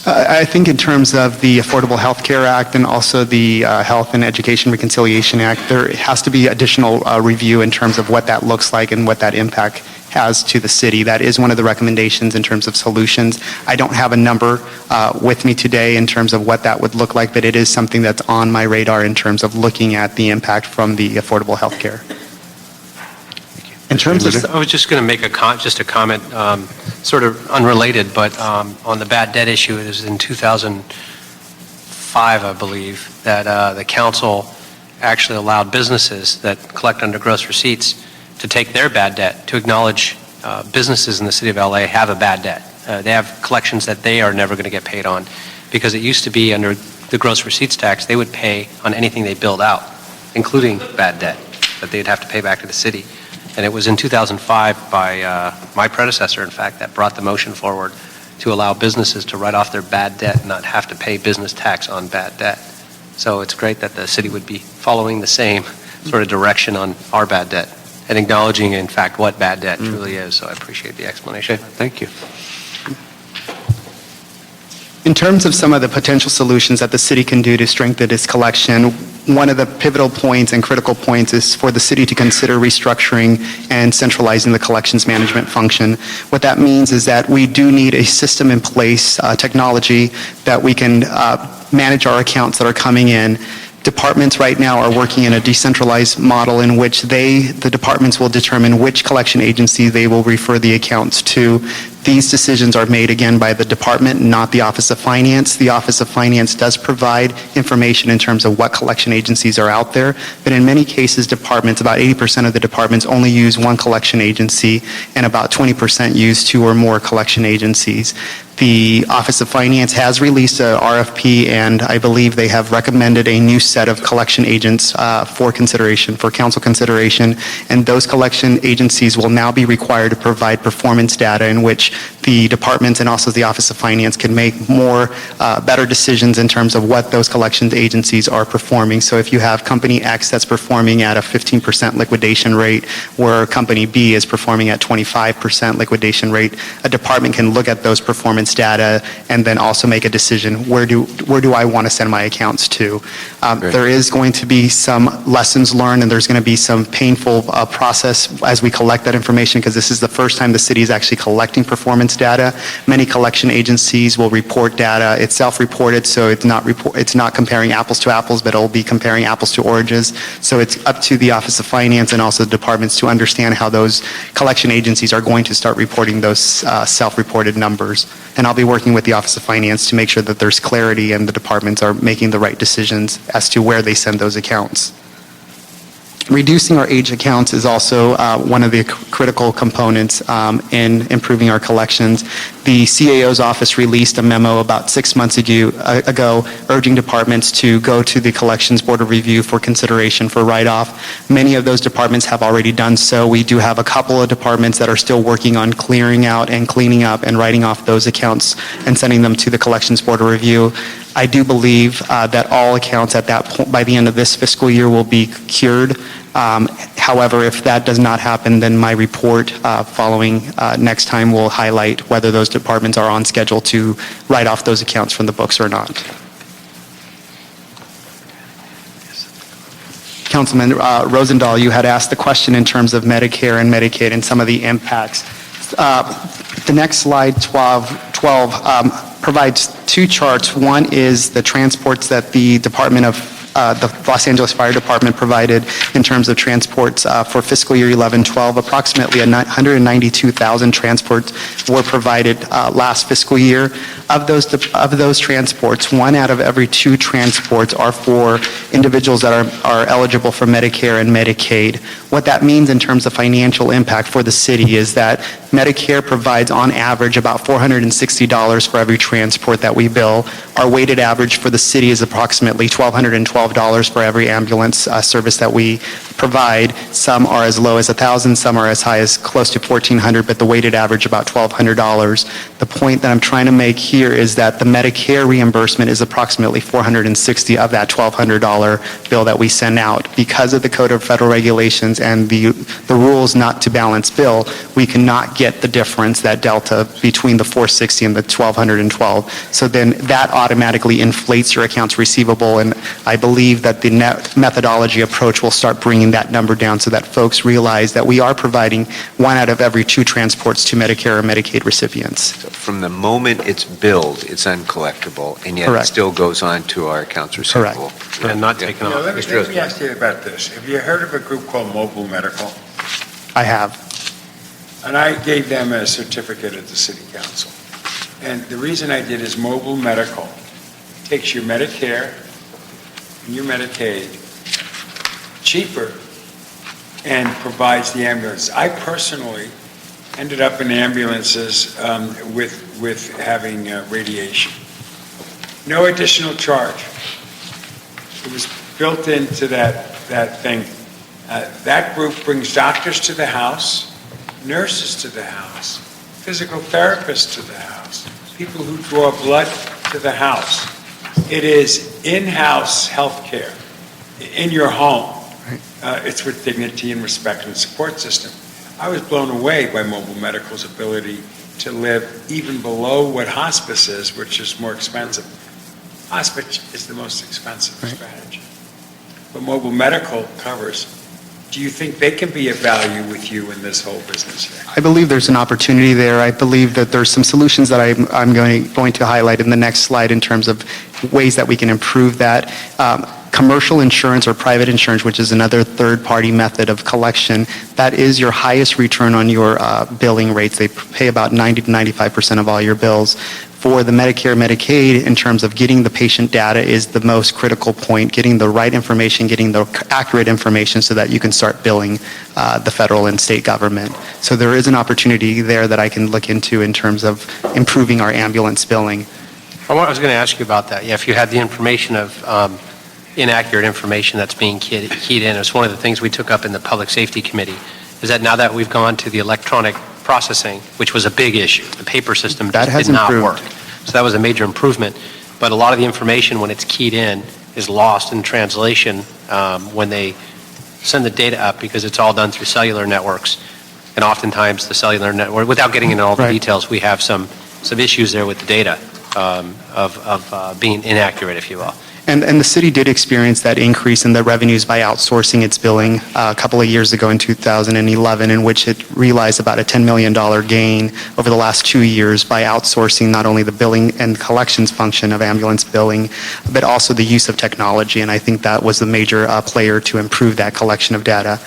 I think in terms of the Affordable Health Care Act and also the Health and Education Reconciliation Act, there has to be additional review in terms of what that looks like and what that impact has to the city. That is one of the recommendations in terms of solutions. I don't have a number with me today in terms of what that would look like, but it is something that's on my radar in terms of looking at the impact from the affordable health care. In terms of, I was just going to make a comment, sort of unrelated, but on the bad debt issue, it was in 2005, I believe, that the council actually allowed businesses that collect under gross receipts to take their bad debt, to acknowledge businesses in the city of LA have a bad debt. They have collections that they are never going to get paid on, because it used to be under the gross receipts tax, they would pay on anything they billed out, including bad debt, that they'd have to pay back to the city. And it was in 2005 by my predecessor, in fact, that brought the motion forward to allow businesses to write off their bad debt and not have to pay business tax on bad debt. So it's great that the city would be following the same sort of direction on our bad debt and acknowledging, in fact, what bad debt truly is. So I appreciate the explanation. Thank you. In terms of some of the potential solutions that the city can do to strengthen its collection, one of the pivotal points and critical points is for the city to consider restructuring and centralizing the collections management function. What that means is that we do need a system in place, technology, that we can manage our accounts that are coming in. Departments right now are working in a decentralized model in which the departments will determine which collection agency they will refer the accounts to. These decisions are made, again, by the department, not the Office of Finance. The Office of Finance does provide information in terms of what collection agencies are out there, but in many cases, departments, about 80% of the departments only use one collection agency, and about 20% use two or more collection agencies. The Office of Finance has released a RFP, and I believe they have recommended a new set of collection agents for consideration, for council consideration, and those collection agencies will now be required to provide performance data in which the departments and also the Office of Finance can make better decisions in terms of what those collections agencies are performing. So if you have Company X that's performing at a 15% liquidation rate, where Company B is performing at 25% liquidation rate, a department can look at those performance data and then also make a decision, where do I want to send my accounts to? There is going to be some lessons learned, and there's going to be some painful process as we collect that information, because this is the first time the city is actually collecting performance data. Many collection agencies will report data. It's self-reported, so it's not comparing apples to apples, but it'll be comparing apples to oranges. So it's up to the Office of Finance and also the departments to understand how those collection agencies are going to start reporting those self-reported numbers. And I'll be working with the Office of Finance to make sure that there's clarity and the departments are making the right decisions as to where they send those accounts. Reducing our age accounts is also one of the critical components in improving our collections. The CAO's office released a memo about 6 months ago urging departments to go to the Collections Board of Review for consideration for write-off. Many of those departments have already done so. We do have a couple of departments that are still working on clearing out and cleaning up and writing off those accounts and sending them to the Collections Board of Review. I do believe that all accounts at that point, by the end of this fiscal year, will be cured. However, if that does not happen, then my report following next time will highlight whether those departments are on schedule to write off those accounts from the books or not. Councilman Rosendahl, you had asked the question in terms of Medicare and Medicaid and some of the impacts. The next slide, 12, provides two charts. One is the transports that the Department of the Los Angeles Fire Department provided in terms of transports for fiscal year 11-12. Approximately 192,000 transports were provided last fiscal year. Of those transports, 1 out of every 2 transports are for individuals that are eligible for Medicare and Medicaid. What that means in terms of financial impact for the city is that Medicare provides on average about $460 for every transport that we bill. Our weighted average for the city is approximately $1,212 for every ambulance service that we provide. Some are as low as $1,000, some are as high as close to $1,400, but the weighted average about $1,200. The point that I'm trying to make here is that the Medicare reimbursement is approximately $460 of that $1,200 bill that we send out. Because of the Code of Federal Regulations and the rules not to balance bill, we cannot get the difference, that delta between the $460 and the $1,212. So then that automatically inflates your accounts receivable, and I believe that the methodology approach will start bringing that number down so that folks realize that we are providing 1 out of every 2 transports to Medicare or Medicaid recipients. So from the moment it's billed, it's uncollectible, and yet Correct. It still goes on to our accounts receivable. Correct. And not taken off. Let me ask you about this. Have you heard of a group called Mobile Medical? I have. And I gave them a certificate at the city council. And the reason I did is Mobile Medical takes your Medicare and your Medicaid cheaper and provides the ambulance. I personally ended up in ambulances with having radiation. no additional charge. It was built into that thing. That group brings doctors to the house, nurses to the house, physical therapists to the house, people who draw blood to the house. It is in-house healthcare, in your home. It's with dignity and respect and support system. I was blown away by Mobile Medical's ability to live even below what hospice is, which is more expensive. Hospice is the most expensive strategy. But Mobile Medical covers. Do you think they can be of value with you in this whole business here? I believe there's an opportunity there. I believe that there's some solutions that I'm going to highlight in the next slide in terms of ways that we can improve that. Commercial insurance or private insurance, which is another third-party method of collection, that is your highest return on your billing rates. They pay about 90 to 95% of all your bills. For the Medicare, Medicaid, in terms of getting the patient data is the most critical point, getting the right information, getting the accurate information so that you can start billing the federal and state government. So there is an opportunity there that I can look into in terms of improving our ambulance billing. I was going to ask you about that. Yeah, if you had the information of inaccurate information that's being keyed in, it's one of the things we took up in the Public Safety Committee, is that now that we've gone to the electronic processing, which was a big issue, the paper system That has did not improved. work. So that was a major improvement. But a lot of the information, when it's keyed in, is lost in translation when they send the data up, because it's all done through cellular networks. And oftentimes the cellular network, without getting into all the Right. details, we have some issues there with the data of being inaccurate, if you will. And the city did experience that increase in the revenues by outsourcing its billing a couple of years ago in 2011, in which it realized about a $10 million gain over the last 2 years by outsourcing not only the billing and collections function of ambulance billing, but also the use of technology. And I think that was the major player to improve that collection of data.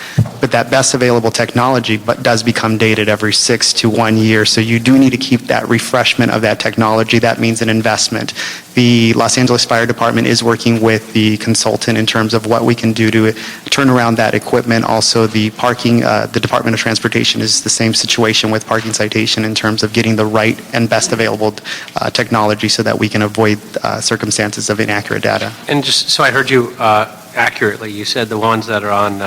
But that best available technology does become dated every 6 to 1 year. So you do need to keep that refreshment of that technology. That means an investment. The Los Angeles Fire Department is working with the consultant in terms of what we can do to turn around that equipment. Also, the parking, the Department of Transportation is the same situation with parking citation in terms of getting the right and best available technology so that we can avoid circumstances of inaccurate data. And just so I heard you accurately, you said the ones that are on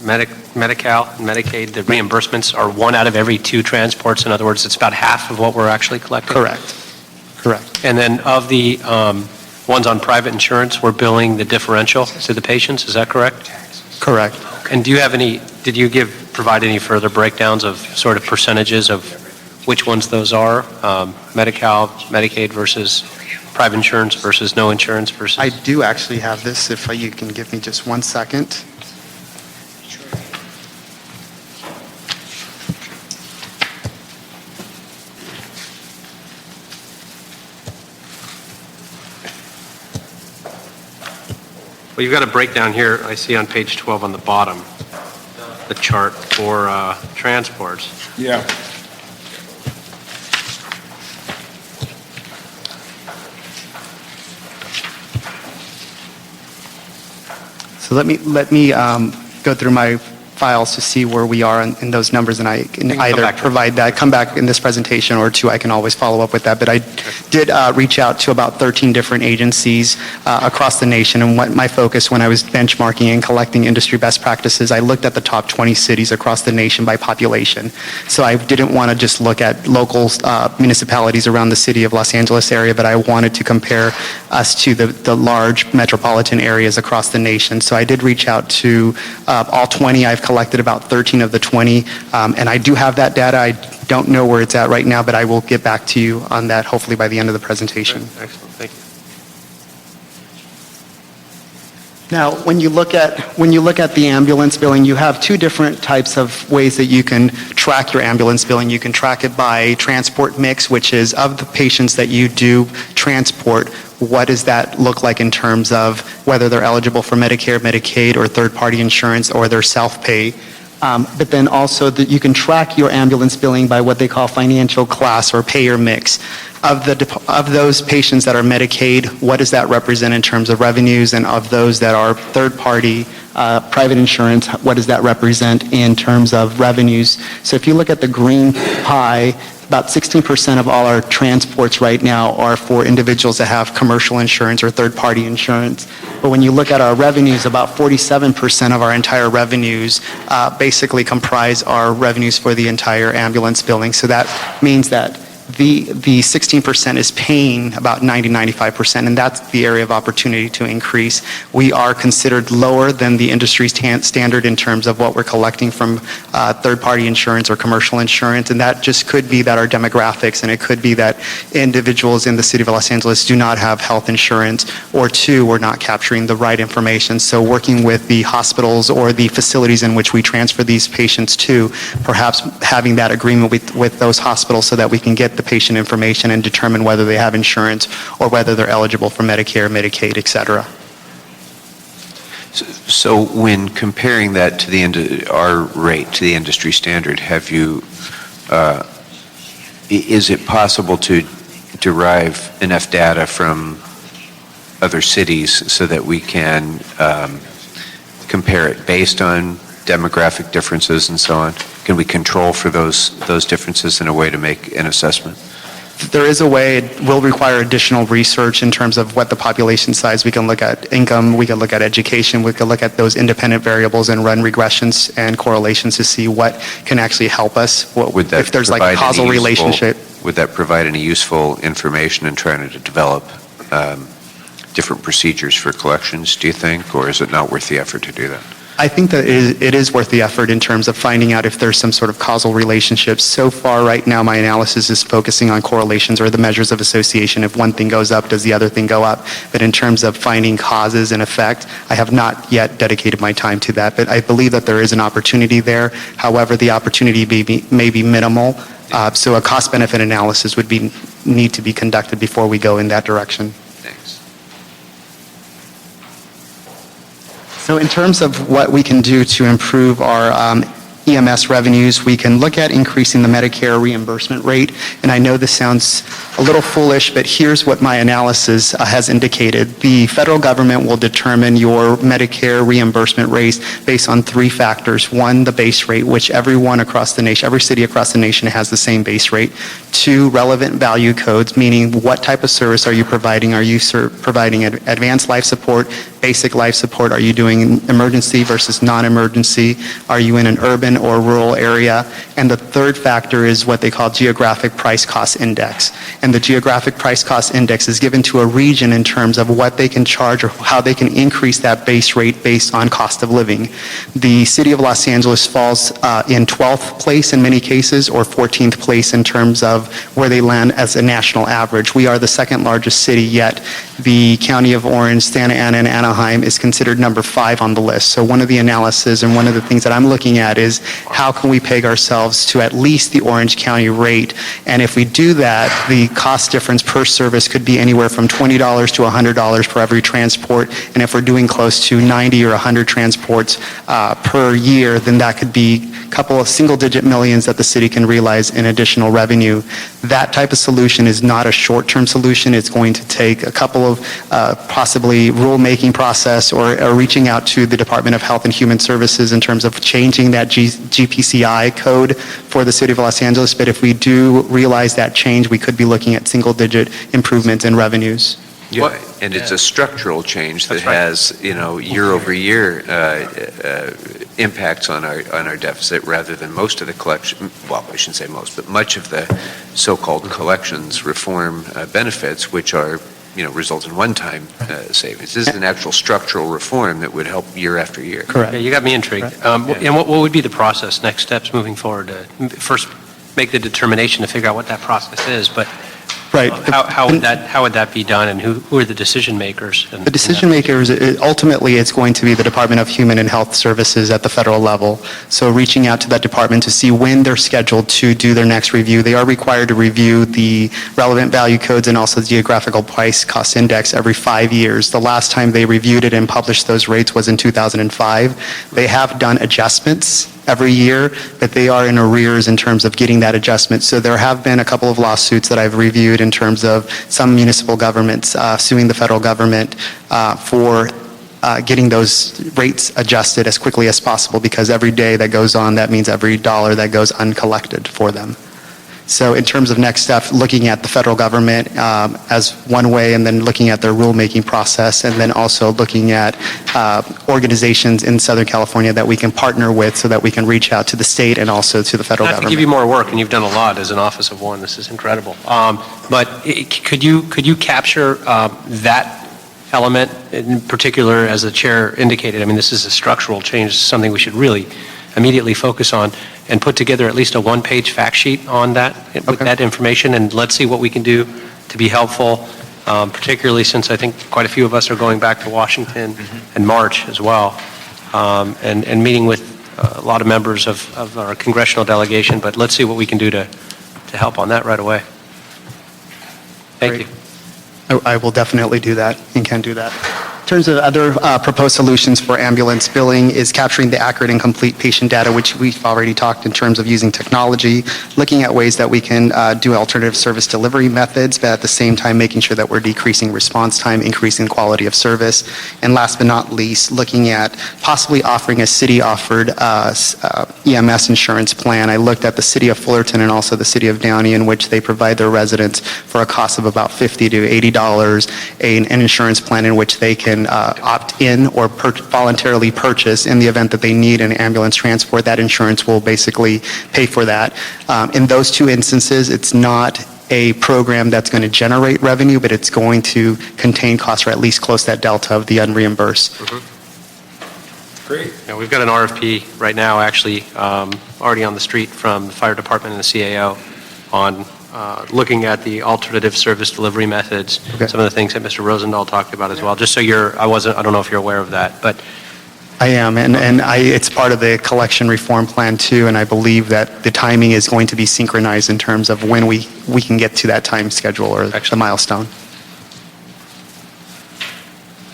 Medi-Cal and Medicaid, the reimbursements are 1 out of every 2 transports. In other words, it's about half of what we're actually collecting? Correct. And then of the ones on private insurance, we're billing the differential to the patients, is that correct? Correct. And do you have did you provide any further breakdowns of sort of percentages of which ones those are? Medi-Cal, Medicaid versus private insurance versus no insurance versus? I do actually have this, if you can give me just 1 second. Well, you've got a breakdown here, I see on page 12 on the bottom, the chart for transports. Yeah. So let me go through my files to see where we are in those numbers, and I can either provide that, come back in this presentation, or I can always follow up with that. But I did reach out to about 13 different agencies across the nation, and what my focus when I was benchmarking and collecting industry best practices, I looked at the top 20 cities across the nation by population. So I didn't want to just look at local municipalities around the city of Los Angeles area, but I wanted to compare us to the large metropolitan areas across the nation. So I did reach out to all 20. I've collected about 13 of the 20, and I do have that data. I don't know where it's at right now, but I will get back to you on that hopefully by the end of the presentation. Excellent, thank you. Now, when you look at the ambulance billing, you have 2 different types of ways that you can track your ambulance billing. You can track it by transport mix, which is of the patients that you do transport, what does that look like in terms of whether they're eligible for Medicare, Medicaid, or third-party insurance, or they're self-pay. But then also that you can track your ambulance billing by what they call financial class or payer mix. Of those patients that are Medicaid, what does that represent in terms of revenues, and of those that are third-party private insurance, what does that represent in terms of revenues? So if you look at the green pie, about 16% of all our transports right now are for individuals that have commercial insurance or third-party insurance. But when you look at our revenues, about 47% of our entire revenues basically comprise our revenues for the entire ambulance billing. So that means that the 16% is paying about 90-95%, and that's the area of opportunity to increase. We are considered lower than the industry standard in terms of what we're collecting from third-party insurance or commercial insurance, and that just could be that our demographics, and it could be that individuals in the city of Los Angeles do not have health insurance, or two, we're not capturing the right information. So working with the hospitals or the facilities in which we transfer these patients to, perhaps having that agreement with those hospitals so that we can get the patient information and determine whether they have insurance or whether they're eligible for Medicare, Medicaid, et cetera. So when comparing that to our rate to the industry standard, have you, is it possible to derive enough data from other cities so that we can compare it based on demographic differences and so on? Can we control for those differences in a way to make an assessment? There is a way. It will require additional research in terms of what the population size. We can look at income, we can look at education, we can look at those independent variables and run regressions and correlations to see what can actually help us. If there's like a causal relationship. Would that provide any useful information in trying to develop different procedures for collections, do you think, or is it not worth the effort to do that? I think that it is worth the effort in terms of finding out if there's some sort of causal relationship. So far right now, my analysis is focusing on correlations or the measures of association. If one thing goes up, does the other thing go up? But in terms of finding causes and effect, I have not yet dedicated my time to that. But I believe that there is an opportunity there. However, the opportunity may be minimal. So a cost-benefit analysis would need to be conducted before we go in that direction. Thanks. So in terms of what we can do to improve our EMS revenues, we can look at increasing the Medicare reimbursement rate. And I know this sounds a little foolish, but here's what my analysis has indicated. The federal government will determine your Medicare reimbursement rates based on three factors. One, the base rate, which everyone across the nation, every city across the nation has the same base rate. Two, relevant value codes, meaning what type of service are you providing? Are you providing advanced life support, basic life support? Are you doing emergency versus non-emergency? Are you in an urban or rural area? And the third factor is what they call geographic price cost index. And the geographic price cost index is given to a region in terms of what they can charge or how they can increase that base rate based on cost of living. The city of Los Angeles falls in 12th place in many cases or 14th place in terms of where they land as a national average. We are the second largest city, yet the county of Orange, Santa Ana, and Anaheim is considered number 5 on the list. So one of the analysis and one of the things that I'm looking at is how can we peg ourselves to at least the Orange County rate? And if we do that, the cost difference per service could be anywhere from $20 to $100 for every transport. And if we're doing close to 90 or 100 transports per year, then that could be a couple of single-digit millions that the city can realize in additional revenue. That type of solution is not a short-term solution. It's going to take a couple of possibly rule-making process or reaching out to the Department of Health and Human Services in terms of changing that GPCI code for the city of Los Angeles. But if we do realize that change, we could be looking at single-digit improvements in revenues. Yeah, and it's a structural change that has, year-over-year impacts on our deficit rather than most of the collection, well, I shouldn't say most, but much of the so-called collections reform benefits, which are, result in one-time savings. This is an actual structural reform that would help year after year. Correct. Yeah, you got me intrigued. And what would be the process, next steps moving forward to first make the determination to figure out what that process is, but Right. how would that be done, and who are the decision makers? The decision makers, ultimately, it's going to be the Department of Human and Health Services at the federal level. So reaching out to that department to see when they're scheduled to do their next review. They are required to review the relevant value codes and also the geographical price cost index every 5 years. The last time they reviewed it and published those rates was in 2005. They have done adjustments every year, but they are in arrears in terms of getting that adjustment. So there have been a couple of lawsuits that I've reviewed in terms of some municipal governments suing the federal government for getting those rates adjusted as quickly as possible, because every day that goes on, that means every dollar that goes uncollected for them. So in terms of next step, looking at the federal government as one way, and then looking at their rulemaking process, and then also looking at organizations in Southern California that we can partner with so that we can reach out to the state and also to the federal Not to government. give you more work, and you've done a lot as an office of one. This is incredible. But could you capture that element in particular, as the chair indicated? I mean, this is a structural change, something we should really immediately focus on, and put together at least a one-page fact sheet on that, with that information, and let's see what we can do to be helpful, particularly since I think quite a few of us are going back to Washington in March as well, and meeting with a lot of members of our congressional delegation, but let's see what we can do to help on that right away. Thank you. I will definitely do that and can do that. In terms of other proposed solutions for ambulance billing is capturing the accurate and complete patient data, which we've already talked in terms of using technology, looking at ways that we can do alternative service delivery methods, but at the same time making sure that we're decreasing response time, increasing quality of service. And last but not least, looking at possibly offering a city-offered EMS insurance plan. I looked at the city of Fullerton and also the city of Downey, in which they provide their residents for a cost of about $50 to $80 an insurance plan in which they can opt in or voluntarily purchase in the event that they need an ambulance transport. That insurance will basically pay for that. In those two instances, it's not a program that's going to generate revenue, but it's going to contain costs, or at least close that delta of the unreimbursed. Great. Yeah, we've got an RFP right now, actually, already on the street from the fire department and the CAO on looking at the alternative service delivery methods, some of the things that Mr. Rosendahl talked about as well. Just so I don't know if you're aware of that, but I am, and it's part of the collection reform plan too, and I believe that the timing is going to be synchronized in terms of when we can get to that time schedule or the milestone.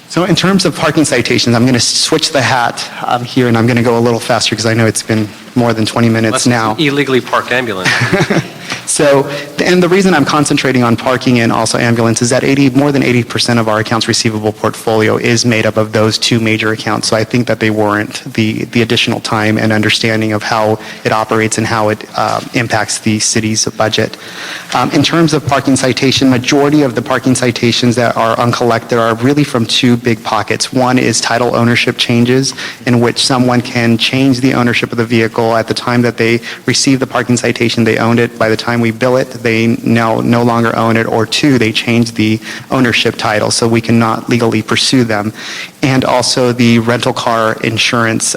So in terms of parking citations, I'm going to switch the hat here, and I'm going to go a little faster because I know it's been more than 20 minutes now. Illegally parked ambulance. So, and the reason I'm concentrating on parking and also ambulance is that more than 80% of our accounts receivable portfolio is made up of those two major accounts. So I think that they warrant the additional time and understanding of how it operates and how it impacts the city's budget. In terms of parking citation, majority of the parking citations that are uncollected are really from two big pockets. One is title ownership changes, in which someone can change the ownership of the vehicle at the time that they receive the parking citation. They owned it. By the time we bill it, they now no longer own it. Or two, they change the ownership title, so we cannot legally pursue them. And also the rental car insurance,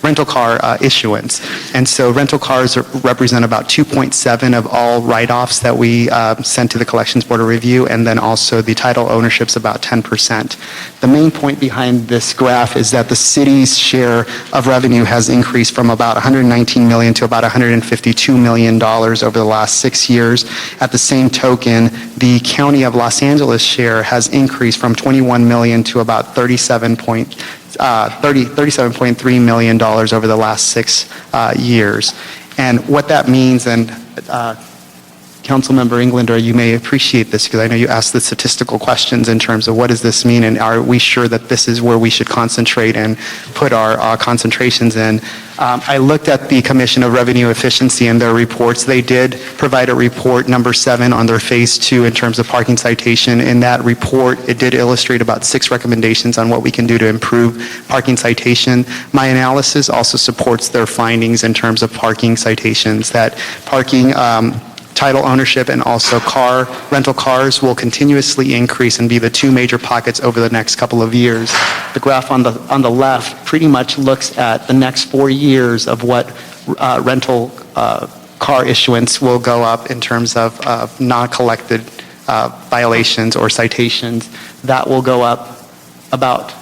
rental car issuance. And so rental cars represent about 2.7 of all write-offs that we send to the Collections Board of Review, and then also the title ownership's about 10%. The main point behind this graph is that the city's share of revenue has increased from about $119 million to about $152 million over the last 6 years. At the same token, the County of Los Angeles share has increased from $21 million to about $37.3 million over the last 6 years. And what that means, and Councilmember Englander, you may appreciate this because I know you asked the statistical questions in terms of what does this mean, and are we sure that this is where we should concentrate and put our concentrations in. I looked at the Commission of Revenue Efficiency and their reports. They did provide a report number 7 on their phase 2 in terms of parking citation. In that report, it did illustrate about 6 recommendations on what we can do to improve parking citation. My analysis also supports their findings in terms of parking citations, that parking title ownership and also rental cars will continuously increase and be the 2 major pockets over the next couple of years. The graph on the left pretty much looks at the next 4 years of what rental car issuance will go up in terms of non-collected violations or citations. That will go up about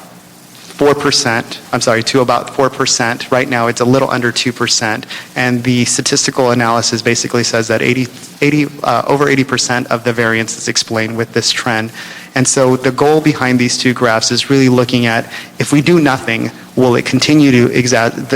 4%, to about 4%. Right now, it's a little under 2%. And the statistical analysis basically says that over 80% of the variance is explained with this trend. And so the goal behind these 2 graphs is really looking at, if we do nothing, will it continue to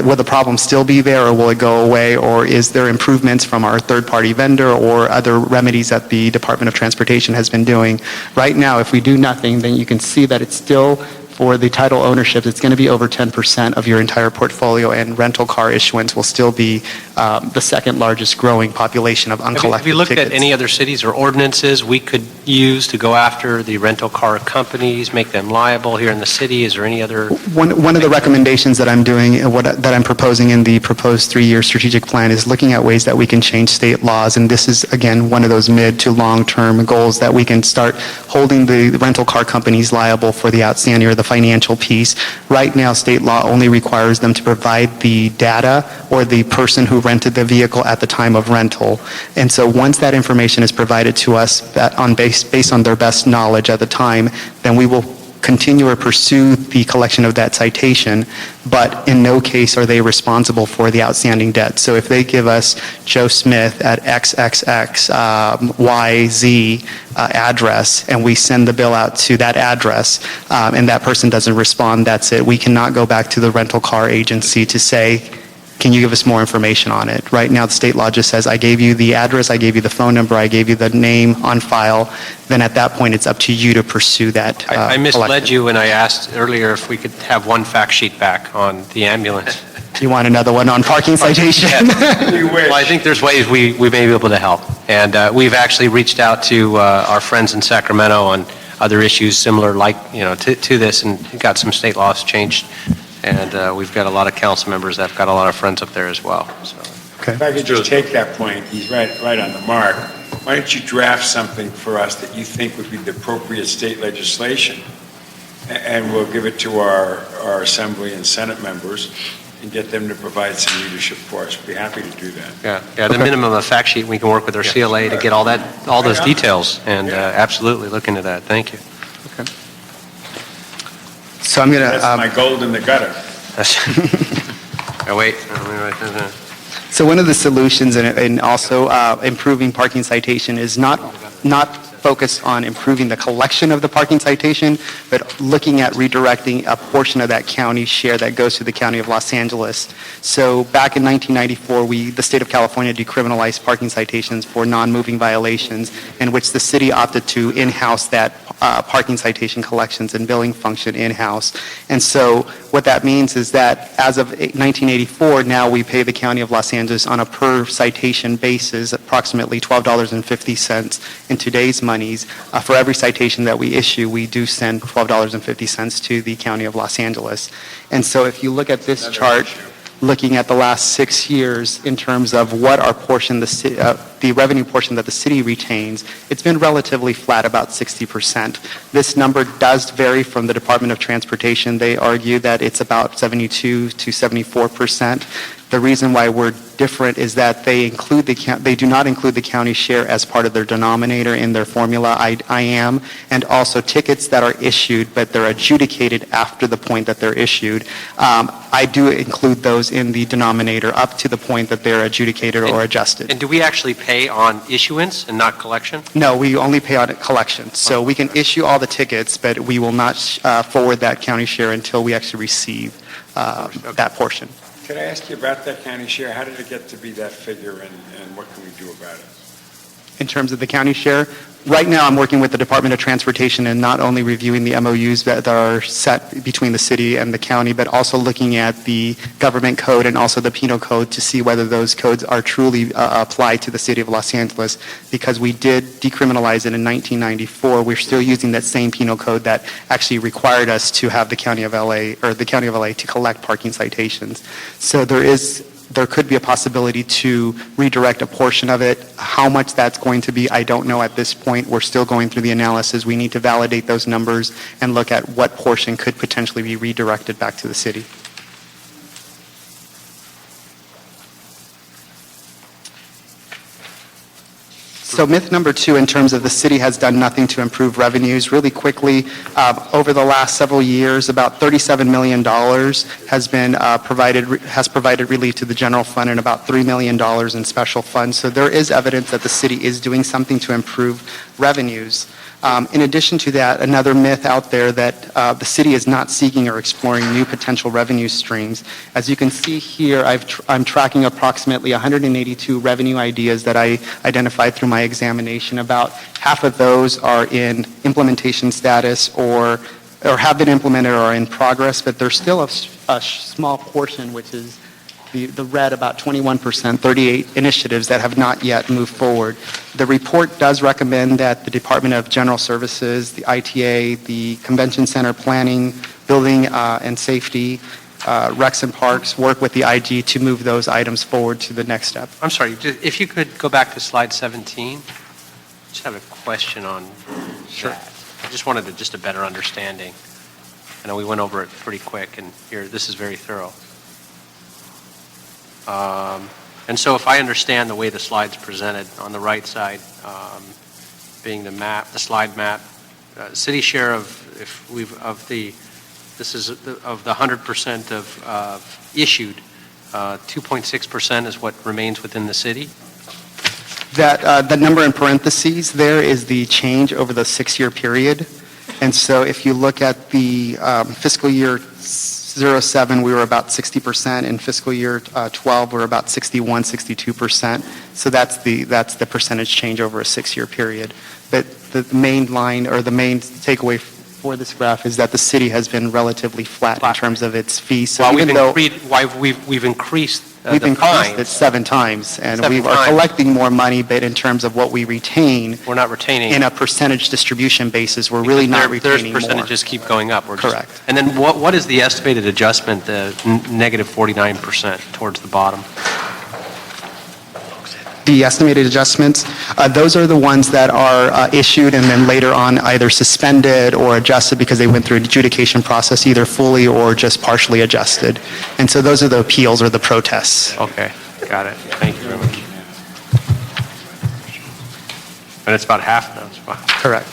will the problem still be there, or will it go away, or is there improvements from our third-party vendor or other remedies that the Department of Transportation has been doing? Right now, if we do nothing, then you can see that it's still for the title ownership, it's going to be over 10% of your entire portfolio, and rental car issuance will still be the second largest growing population of uncollected Have you looked tickets. at any other cities or ordinances we could use to go after the rental car companies, make them liable here in the city? Is there any other? One of the recommendations that I'm doing, that I'm proposing in the proposed 3-year strategic plan, is looking at ways that we can change state laws, and this is, again, one of those mid to long-term goals that we can start holding the rental car companies liable for the outstanding or the financial piece. Right now, state law only requires them to provide the data or the person who rented the vehicle at the time of rental. And so once that information is provided to us based on their best knowledge at the time, then we will continue or pursue the collection of that citation, but in no case are they responsible for the outstanding debt. So if they give us Joe Smith at XXXYZ address, and we send the bill out to that address, and that person doesn't respond, that's it. We cannot go back to the rental car agency to say, can you give us more information on it? Right now, the state law just says, I gave you the address, I gave you the phone number, I gave you the name on file. Then at that point, it's up to you to pursue that I misled collection. you when I asked earlier if we could have one fact sheet back on the ambulance. You want another one on parking citation? You wish. Well, I think there's ways we may be able to help. And we've actually reached out to our friends in Sacramento on other issues similar to this, and got some state laws changed. And we've got a lot of council members that have got a lot of friends up there as well. So. If I could just take that point, he's right on the mark. Why don't you draft something for us that you think would be the appropriate state legislation? And we'll give it to our Assembly and Senate members and get them to provide some leadership for us. We'd be happy to do that. Yeah. The minimum of fact sheet, we can work with our CLA to get all those details, and absolutely look into that. Thank you. So I'm going to... That's my gold in the gutter. Oh, wait. Let me write that down. So one of the solutions in also improving parking citation is not focused on improving the collection of the parking citation, but looking at redirecting a portion of that county share that goes to the County of Los Angeles. So back in 1994, the state of California decriminalized parking citations for non-moving violations, in which the city opted to in-house that parking citation collections and billing function in-house. And so what that means is that as of 1984, now we pay the County of Los Angeles on a per citation basis, approximately $12.50 in today's monies. For every citation that we issue, we do send $12.50 to the County of Los Angeles. And so if you look at this chart, looking at the last 6 years in terms of what our portion, the revenue portion that the city retains, it's been relatively flat, about 60%. This number does vary from the Department of Transportation. They argue that it's about 72 to 74%. The reason why we're different is that they do not include the county share as part of their denominator in their formula, IAM, and also tickets that are issued, but they're adjudicated after the point that they're issued. I do include those in the denominator up to the point that they're adjudicated or adjusted. And do we actually pay on issuance and not collection? No, we only pay on collection. So we can issue all the tickets, but we will not forward that county share until we actually receive that portion. Could I ask you about that county share? How did it get to be that figure, and what can we do about it? In terms of the county share, right now I'm working with the Department of Transportation and not only reviewing the MOUs that are set between the city and the county, but also looking at the government code and also the penal code to see whether those codes are truly applied to the city of Los Angeles. Because we did decriminalize it in 1994, we're still using that same penal code that actually required us to have the County of LA to collect parking citations. So there could be a possibility to redirect a portion of it. How much that's going to be, I don't know at this point. We're still going through the analysis. We need to validate those numbers and look at what portion could potentially be redirected back to the city. So myth number 2, in terms of the city has done nothing to improve revenues, really quickly, over the last several years, about $37 million has provided relief to the general fund and about $3 million in special funds. So there is evidence that the city is doing something to improve revenues. In addition to that, another myth out there that the city is not seeking or exploring new potential revenue streams. As you can see here, I'm tracking approximately 182 revenue ideas that I identified through my examination. About half of those are in implementation status or or have been implemented or are in progress, but there's still a small portion, which is the red, about 21%, 38 initiatives that have not yet moved forward. The report does recommend that the Department of General Services, the ITA, the Convention Center Planning, Building and Safety, Recs and Parks work with the IG to move those items forward to the next step. I'm sorry, if you could go back to slide 17, just have a question on that. I just wanted just a better understanding. I know we went over it pretty quick, and here, this is very thorough. And so if I understand the way the slide's presented, on the right side being the map, the slide map, city share of the 100% of issued, 2.6% is what remains within the city? That the number in parentheses there is the change over the 6-year period. And so if you look at the fiscal year 07, we were about 60%. In fiscal year 12, we're about 61, 62%. So that's the percentage change over a 6-year period. But the main line, or the main takeaway for this graph, is that the city has been relatively flat in terms of its fees. So Well, even though we've increased we've the increased it fines, 7 times, and 7 we are times. collecting more money, but in terms of what we retain we're not retaining. in a percentage distribution basis, we're really not retaining Their more. percentages keep going up. Correct. And then what is the estimated adjustment, the negative 49% towards the bottom? The estimated adjustments, those are the ones that are issued and then later on either suspended or adjusted because they went through an adjudication process, either fully or just partially adjusted. And so those are the appeals or the protests. Okay, got it. Thank you very much. And it's about half now. Wow, Correct.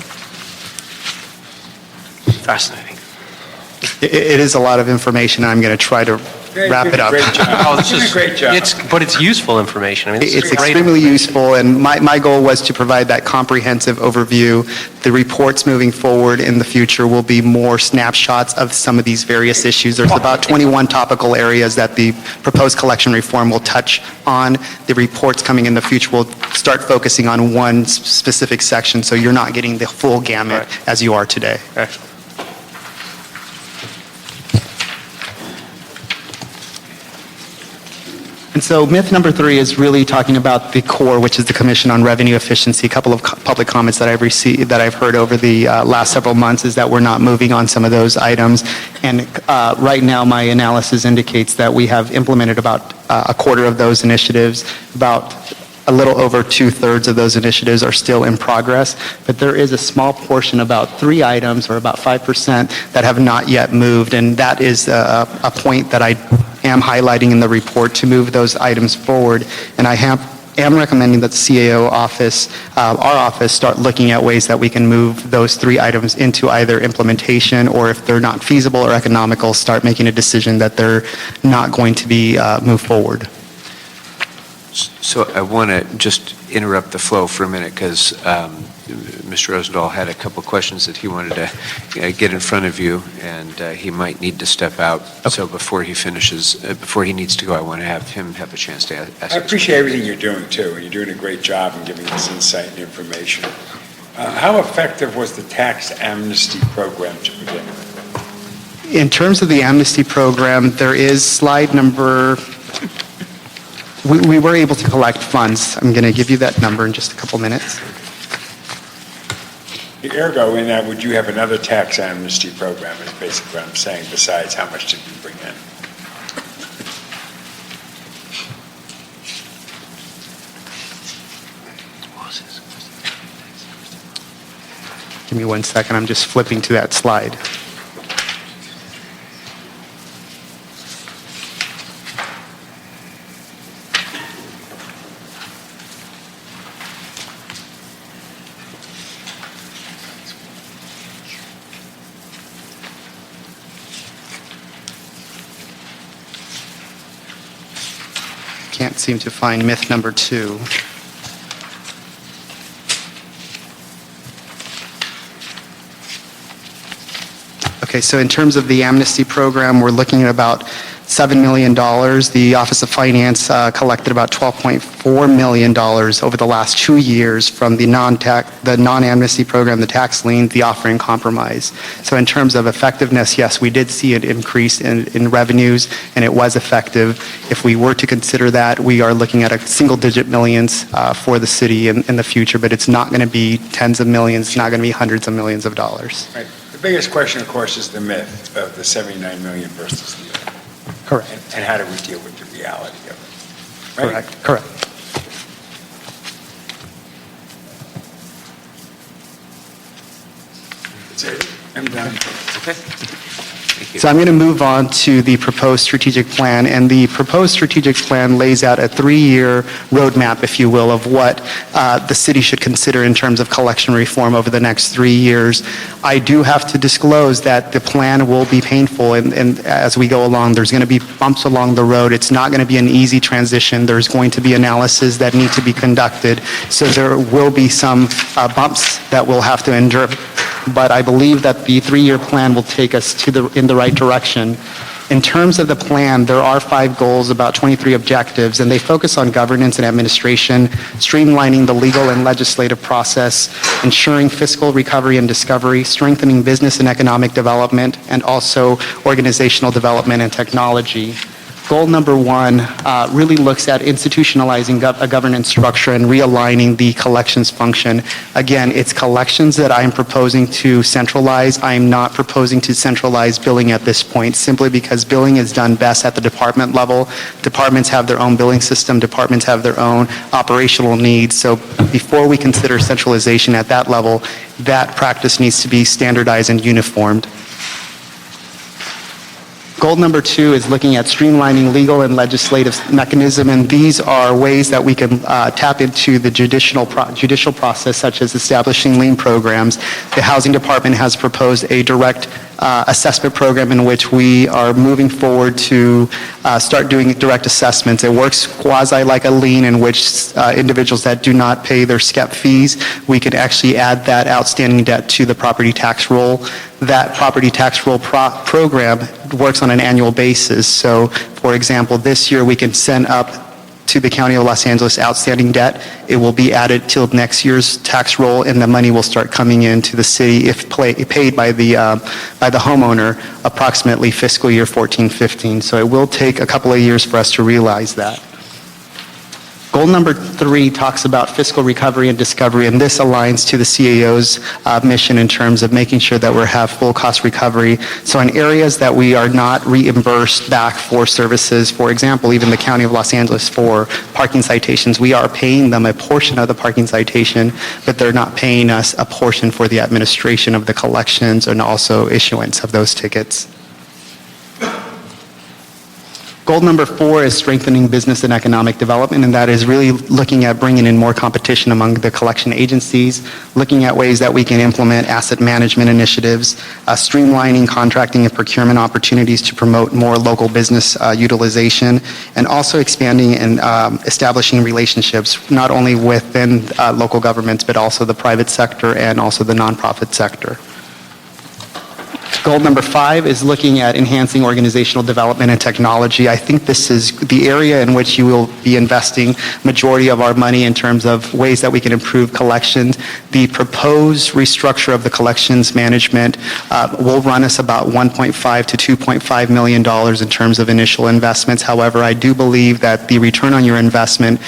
fascinating. It is a lot of information. I'm going to try to wrap it up. Great job. Oh, this You did is a great job. But it's useful information. I mean, this It's is great. extremely useful, and my goal was to provide that comprehensive overview. The reports moving forward in the future will be more snapshots of some of these various issues. There's about 21 topical areas that the proposed collection reform will touch on. The reports coming in the future will start focusing on one specific section, so you're not getting the full gamut Right. as you are today. Excellent. And so myth number 3 is really talking about the core, which is the Commission on Revenue Efficiency. A couple of public comments that I've received, that I've heard over the last several months, is that we're not moving on some of those items. And right now, my analysis indicates that we have implemented about a quarter of those initiatives. About a little over 2/3 of those initiatives are still in progress, but there is a small portion, about 3 items or about 5%, that have not yet moved, and that is a point that I am highlighting in the report to move those items forward. And I am recommending that the CAO office, our office, start looking at ways that we can move those 3 items into either implementation, or if they're not feasible or economical, start making a decision that they're not going to be moved forward. So I want to just interrupt the flow for a minute because Mr. Rosendahl had a couple questions that he wanted to get in front of you, and he might need to step out. So before he finishes, before he needs to go, I want to have him have a chance to ask. I appreciate everything you're doing, too, and you're doing a great job in giving us insight and information. How effective was the tax amnesty program to begin with? In terms of the amnesty program, there is slide number, we were able to collect funds. I'm going to give you that number in just a couple minutes. Ergo, in that, would you have another tax amnesty program, is basically what I'm saying, besides how much did we bring in? Give me 1 second, I'm just flipping to that slide. Can't seem to find myth number 2. Okay, so in terms of the amnesty program, we're looking at about $7 million. The Office of Finance collected about $12.4 million over the last 2 years from the non-amnesty program, the tax lien, the offer in compromise. So in terms of effectiveness, yes, we did see an increase in revenues, and it was effective. If we were to consider that, we are looking at a single-digit millions for the city in the future, but it's not going to be tens of millions, it's not going to be hundreds of millions of dollars. Right. The biggest question, of course, is the myth of the 79 million versus the other. Correct. And how do we deal with the reality of it? Right? Correct. That's it. I'm done. Okay. Thank you. So I'm going to move on to the proposed strategic plan, and the proposed strategic plan lays out a 3-year roadmap, if you will, of what the city should consider in terms of collection reform over the next 3 years. I do have to disclose that the plan will be painful, and as we go along, there's going to be bumps along the road. It's not going to be an easy transition. There's going to be analysis that need to be conducted, so there will be some bumps that we'll have to endure. But I believe that the 3-year plan will take us in the right direction. In terms of the plan, there are 5 goals, about 23 objectives, and they focus on governance and administration, streamlining the legal and legislative process, ensuring fiscal recovery and discovery, strengthening business and economic development, and also organizational development and technology. Goal number 1 really looks at institutionalizing a governance structure and realigning the collections function. Again, it's collections that I'm proposing to centralize. I am not proposing to centralize billing at this point, simply because billing is done best at the department level. Departments have their own billing system. Departments have their own operational needs. So before we consider centralization at that level, that practice needs to be standardized and uniformed. Goal number 2 is looking at streamlining legal and legislative mechanism, and these are ways that we can tap into the judicial process, such as establishing lien programs. The Housing Department has proposed a direct assessment program in which we are moving forward to start doing direct assessments. It works quasi like a lien, in which individuals that do not pay their SCEP fees, we can actually add that outstanding debt to the property tax roll. That property tax roll program works on an annual basis. So, for example, this year we can send up to the County of Los Angeles outstanding debt. It will be added till next year's tax roll, and the money will start coming into the city if paid by the homeowner approximately fiscal year 14-15. So it will take a couple of years for us to realize that. Goal number 3 talks about fiscal recovery and discovery, and this aligns to the CAO's mission in terms of making sure that we have full cost recovery. So in areas that we are not reimbursed back for services, for example, even the County of Los Angeles for parking citations, we are paying them a portion of the parking citation, but they're not paying us a portion for the administration of the collections and also issuance of those tickets. Goal number 4 is strengthening business and economic development, and that is really looking at bringing in more competition among the collection agencies, looking at ways that we can implement asset management initiatives, streamlining contracting and procurement opportunities to promote more local business utilization, and also expanding and establishing relationships not only within local governments, but also the private sector and also the nonprofit sector. Goal number 5 is looking at enhancing organizational development and technology. I think this is the area in which you will be investing majority of our money in terms of ways that we can improve collections. The proposed restructure of the collections management will run us about $1.5 to $2.5 million in terms of initial investments. However, I do believe that the return on your investment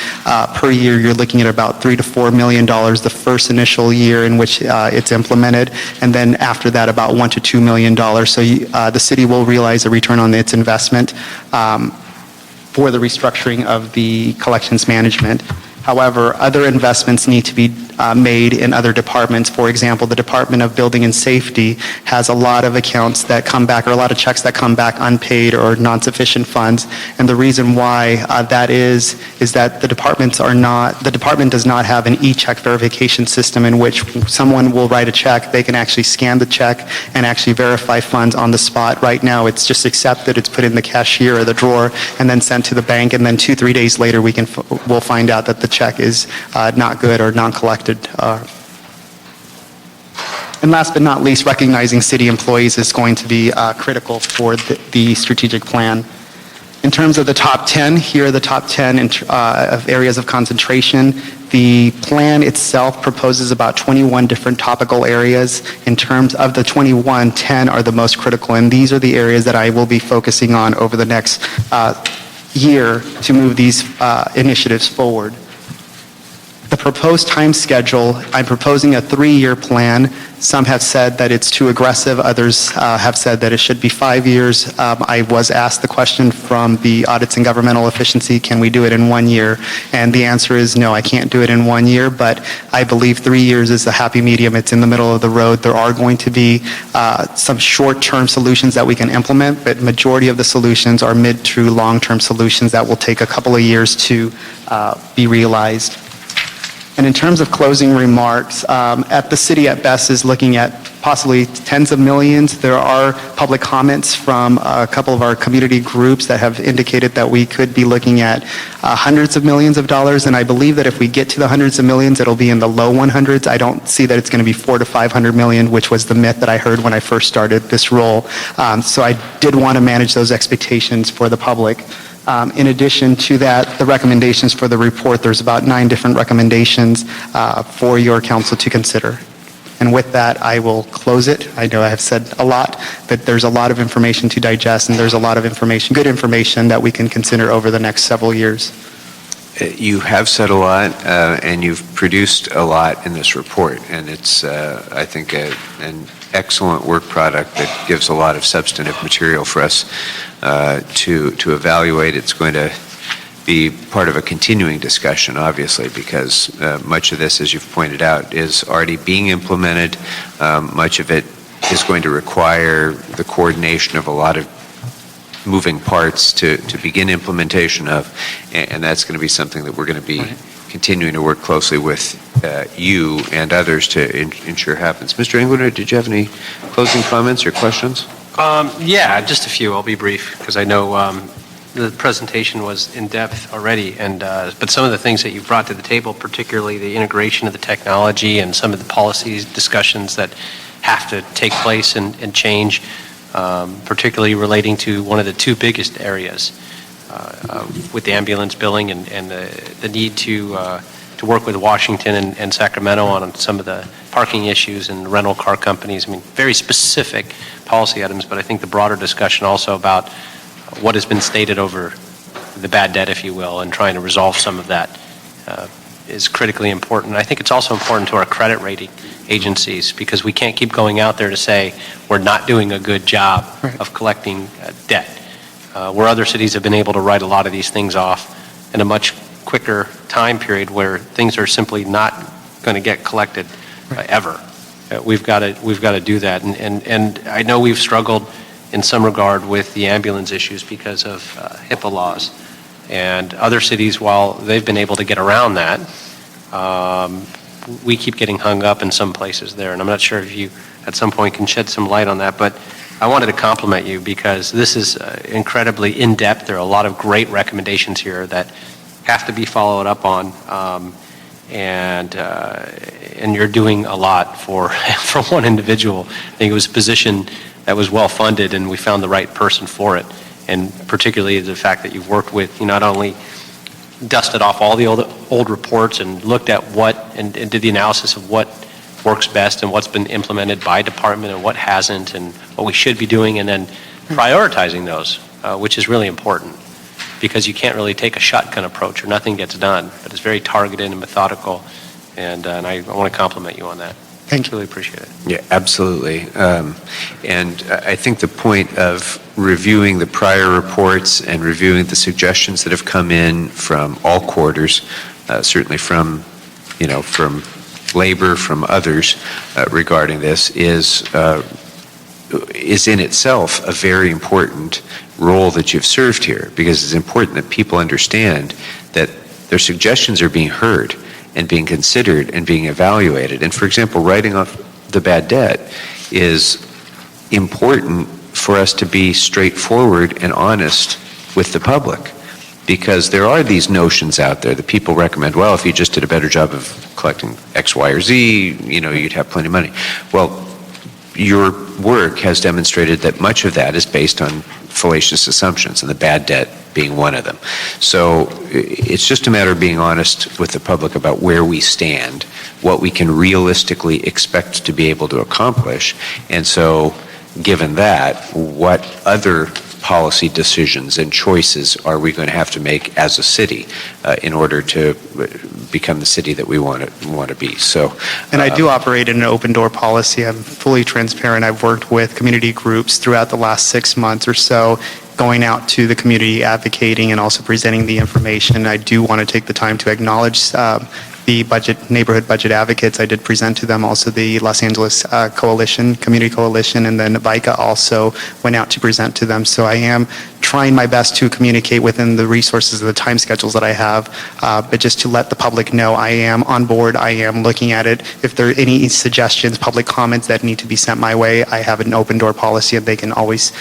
per year, you're looking at about $3 to $4 million the first initial year in which it's implemented, and then after that about $1 to $2 million. So the city will realize a return on its investment for the restructuring of the collections management. However, other investments need to be made in other departments. For example, the Department of Building and Safety has a lot of accounts that come back, or a lot of checks that come back unpaid or non-sufficient funds. And the reason why that is that the department does not have an e-check verification system in which someone will write a check, they can actually scan the check and actually verify funds on the spot. Right now, it's just accepted, it's put in the cashier or the drawer, and then sent to the bank, and then 2-3 days later we'll find out that the check is not good or non-collected. And last but not least, recognizing city employees is going to be critical for the strategic plan. In terms of the top 10, here are the top 10 of areas of concentration. The plan itself proposes about 21 different topical areas. In terms of the 21, 10 are the most critical, and these are the areas that I will be focusing on over the next year to move these initiatives forward. The proposed time schedule, I'm proposing a 3-year plan. Some have said that it's too aggressive. Others have said that it should be 5 years. I was asked the question from the Audits and Governmental Efficiency, can we do it in 1 year? And the answer is no, I can't do it in 1 year, but I believe 3 years is the happy medium. It's in the middle of the road. There are going to be some short-term solutions that we can implement, but majority of the solutions are mid to long-term solutions that will take a couple of years to be realized. And in terms of closing remarks, at the city at best is looking at possibly tens of millions. There are public comments from a couple of our community groups that have indicated that we could be looking at hundreds of millions of dollars, and I believe that if we get to the hundreds of millions, it'll be in the low 100s. I don't see that it's going to be 400 to 500 million, which was the myth that I heard when I first started this role. So I did want to manage those expectations for the public. In addition to that, the recommendations for the report, there's about 9 different recommendations for your council to consider. And with that, I will close it. I know I have said a lot, but there's a lot of information to digest, and there's a lot of information, good information, that we can consider over the next several years. You have said a lot, and you've produced a lot in this report, and it's, I think, an excellent work product that gives a lot of substantive material for us to evaluate. It's going to be part of a continuing discussion, obviously, because much of this, as you've pointed out, is already being implemented. Much of it is going to require the coordination of a lot of moving parts to begin implementation of, and that's going to be something that we're going to be continuing to work closely with you and others to ensure happens. Mr. Englander, did you have any closing comments or questions? Yeah, just a few. I'll be brief because I know the presentation was in depth already, and but some of the things that you brought to the table, particularly the integration of the technology and some of the policies discussions that have to take place and change, particularly relating to one of the 2 biggest areas with the ambulance billing and the need to work with Washington and Sacramento on some of the parking issues and rental car companies. I mean, very specific policy items, but I think the broader discussion also about what has been stated over the bad debt, if you will, and trying to resolve some of that is critically important. I think it's also important to our credit rating agencies, because we can't keep going out there to say we're not doing a good job of collecting debt, where other cities have been able to write a lot of these things off in a much quicker time period where things are simply not going to get collected ever. We've got to do that, and I know we've struggled in some regard with the ambulance issues because of HIPAA laws, and other cities, while they've been able to get around that, we keep getting hung up in some places there, and I'm not sure if you at some point can shed some light on that, but I wanted to compliment you because this is incredibly in-depth. There are a lot of great recommendations here that have to be followed up on, and you're doing a lot for one individual. I think it was a position that was well funded, and we found the right person for it, and particularly the fact that you've worked with, you not only dusted off all the old reports and looked at what and did the analysis of what works best and what's been implemented by department and what hasn't and what we should be doing, and then prioritizing those, which is really important, because you can't really take a shotgun approach or nothing gets done, but it's very targeted and methodical, and I want to compliment you on that. Thank you. Really appreciate it. Yeah, absolutely. And I think the point of reviewing the prior reports and reviewing the suggestions that have come in from all quarters, certainly from labor, from others regarding this, is in itself a very important role that you've served here, because it's important that people understand that their suggestions are being heard and being considered and being evaluated. And for example, writing off the bad debt is important for us to be straightforward and honest with the public, because there are these notions out there that people recommend, well, if you just did a better job of collecting X, Y, or Z, you'd have plenty of money. Well, your work has demonstrated that much of that is based on fallacious assumptions, and the bad debt being one of them. So it's just a matter of being honest with the public about where we stand, what we can realistically expect to be able to accomplish, and so given that, what other policy decisions and choices are we going to have to make as a city in order to become the city that we want to be? So, And I do operate in an open door policy. I'm fully transparent. I've worked with community groups throughout the last 6 months or so, going out to the community, advocating, and also presenting the information. I do want to take the time to acknowledge the neighborhood budget advocates. I did present to them also the Los Angeles Coalition, Community Coalition, and then VICA also went out to present to them. So I am trying my best to communicate within the resources of the time schedules that I have, but just to let the public know I am on board, I am looking at it. If there are any suggestions, public comments that need to be sent my way, I have an open door policy and they can always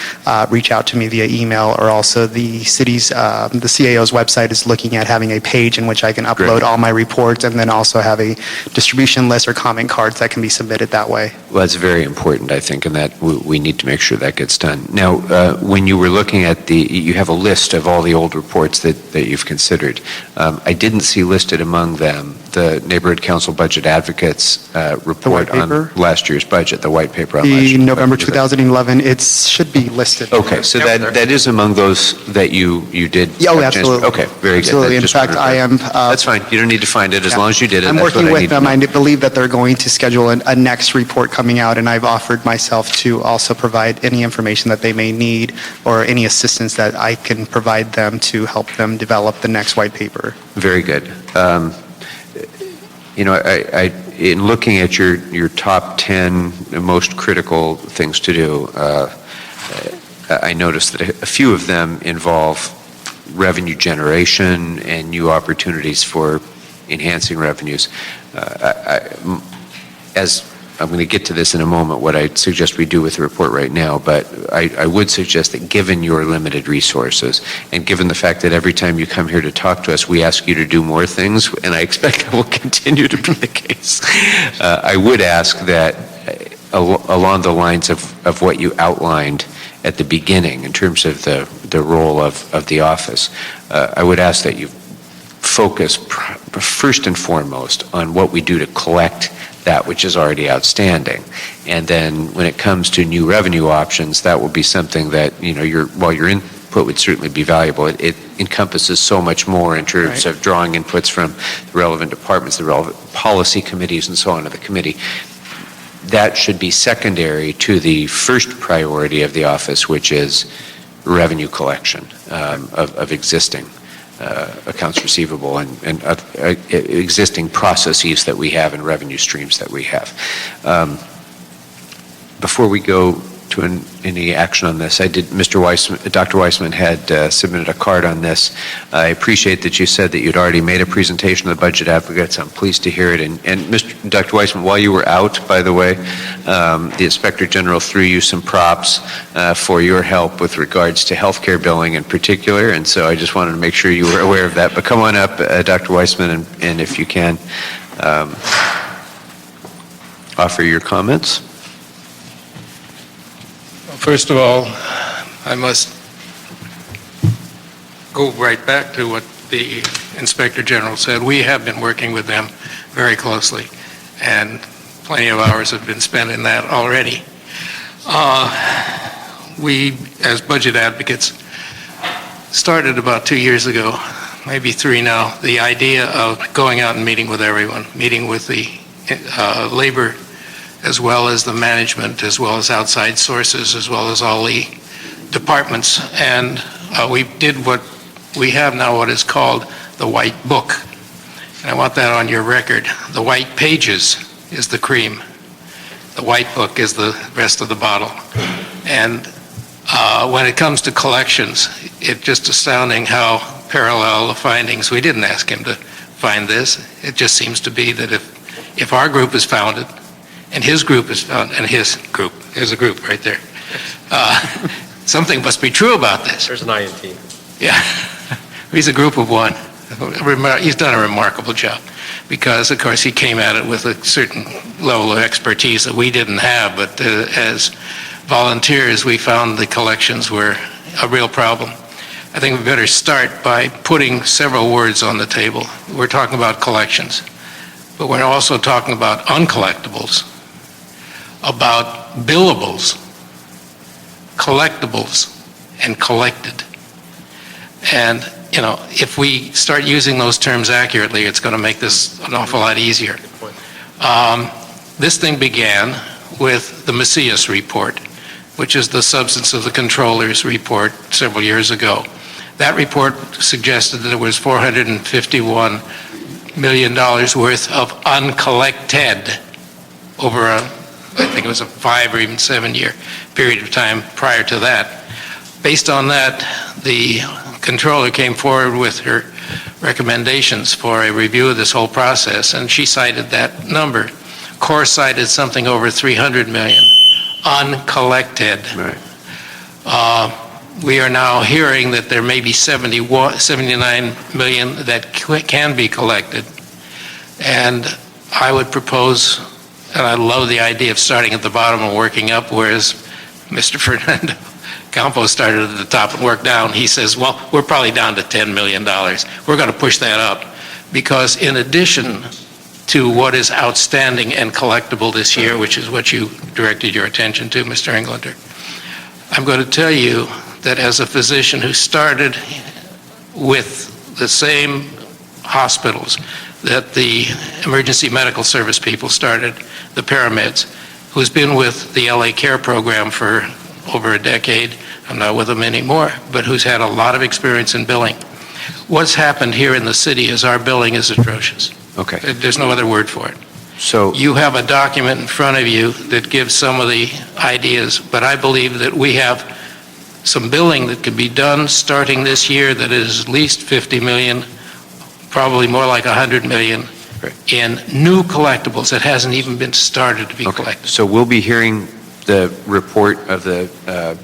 reach out to me via email, or also the city's, the CAO's website is looking at having a page in which I can upload Great. all my reports, and then also have a distribution list or comment cards that can be submitted that way. well, that's very important, I think, and that we need to make sure that gets done. Now, when you were looking at you have a list of all the old reports that you've considered. I didn't see listed among them the Neighborhood Council Budget Advocates report on paper? last year's budget, the white paper on last The year's budget. November Is that- 2011, it should be listed. Okay, so that is among those that you did? Yeah, oh, have a chance- absolutely. Okay, very good. Absolutely. In Just fact, wanted to- I am... That's fine, you don't need to find it, as Yeah. long as you did it, I'm that's what working I with need to them. know. I believe that they're going to schedule a next report coming out, and I've offered myself to also provide any information that they may need or any assistance that I can provide them to help them develop the next white paper. Very good. You know, in looking at your top 10 most critical things to do, I noticed that a few of them involve revenue generation and new opportunities for enhancing revenues. As I'm going to get to this in a moment, what I suggest we do with the report right now, but I would suggest that given your limited resources and given the fact that every time you come here to talk to us, we ask you to do more things, and I expect that will continue to be the case, I would ask that along the lines of what you outlined at the beginning in terms of the role of the office, I would ask that you focus first and foremost on what we do to collect that which is already outstanding. And then when it comes to new revenue options, that will be something that, you know, while your input would certainly be valuable, it encompasses so much more in terms of drawing inputs from the relevant departments, the relevant policy committees, and so on to the committee. That should be secondary to the first priority of the office, which is revenue collection of existing accounts receivable and existing processes that we have and revenue streams that we have. Before we go to any action on this, Dr. Weissman had submitted a card on this. I appreciate that you said that you'd already made a presentation of the budget advocates. I'm pleased to hear it. And Dr. Weissman, while you were out, by the way, the Inspector General threw you some props for your help with regards to healthcare billing in particular, and so I just wanted to make sure you were aware of that. But come on up, Dr. Weissman, and if you can, offer your comments. First of all, I must go right back to what the Inspector General said. We have been working with them very closely, and plenty of hours have been spent in that already. We, as budget advocates, started about 2 years ago, maybe 3 now, the idea of going out and meeting with everyone, meeting with the labor as well as the management, as well as outside sources, as well as all the departments. And we did what we have now, what is called the White Book. And I want that on your record. The white pages is the cream. The White Book is the rest of the bottle. And when it comes to collections, it's just astounding how parallel the findings. We didn't ask him to find this. It just seems to be that if our group is founded, and his group is found, and his group, there's a group right there. Something must be true about this. There's an I in team. Yeah, he's a group of one. He's done a remarkable job. because, of course, he came at it with a certain level of expertise that we didn't have, but as volunteers, we found the collections were a real problem. I think we better start by putting several words on the table. We're talking about collections, but we're also talking about uncollectibles, about billables, collectibles, and collected. And, you know, if we start using those terms accurately, it's going to make this an awful lot easier. This thing began with the Macias report, which is the substance of the controller's report several years ago. That report suggested that there was $451 million worth of uncollected over I think it was a 5 or even 7 year period of time prior to that. Based on that, the controller came forward with her recommendations for a review of this whole process, and she cited that number. Core cited something over 300 million uncollected. Right. We are now hearing that there may be 79 million that can be collected. And I would propose, and I love the idea of starting at the bottom and working up, whereas Mr. Fernando Campos started at the top and worked down. He says, well, we're probably down to $10 million. We're going to push that up because in addition to what is outstanding and collectible this year, which is what you directed your attention to, Mr. Englander, I'm going to tell you that as a physician who started with the same hospitals that the emergency medical service people started, the paramedics, who's been with the LA Care program for over a decade, I'm not with them anymore, but who's had a lot of experience in billing. What's happened here in the city is our billing is atrocious. Okay. There's no other word for it. So You have a document in front of you that gives some of the ideas, but I believe that we have some billing that could be done starting this year that is at least 50 million, probably more like 100 million in new collectibles that hasn't even been started to be collected. So we'll be hearing the report of the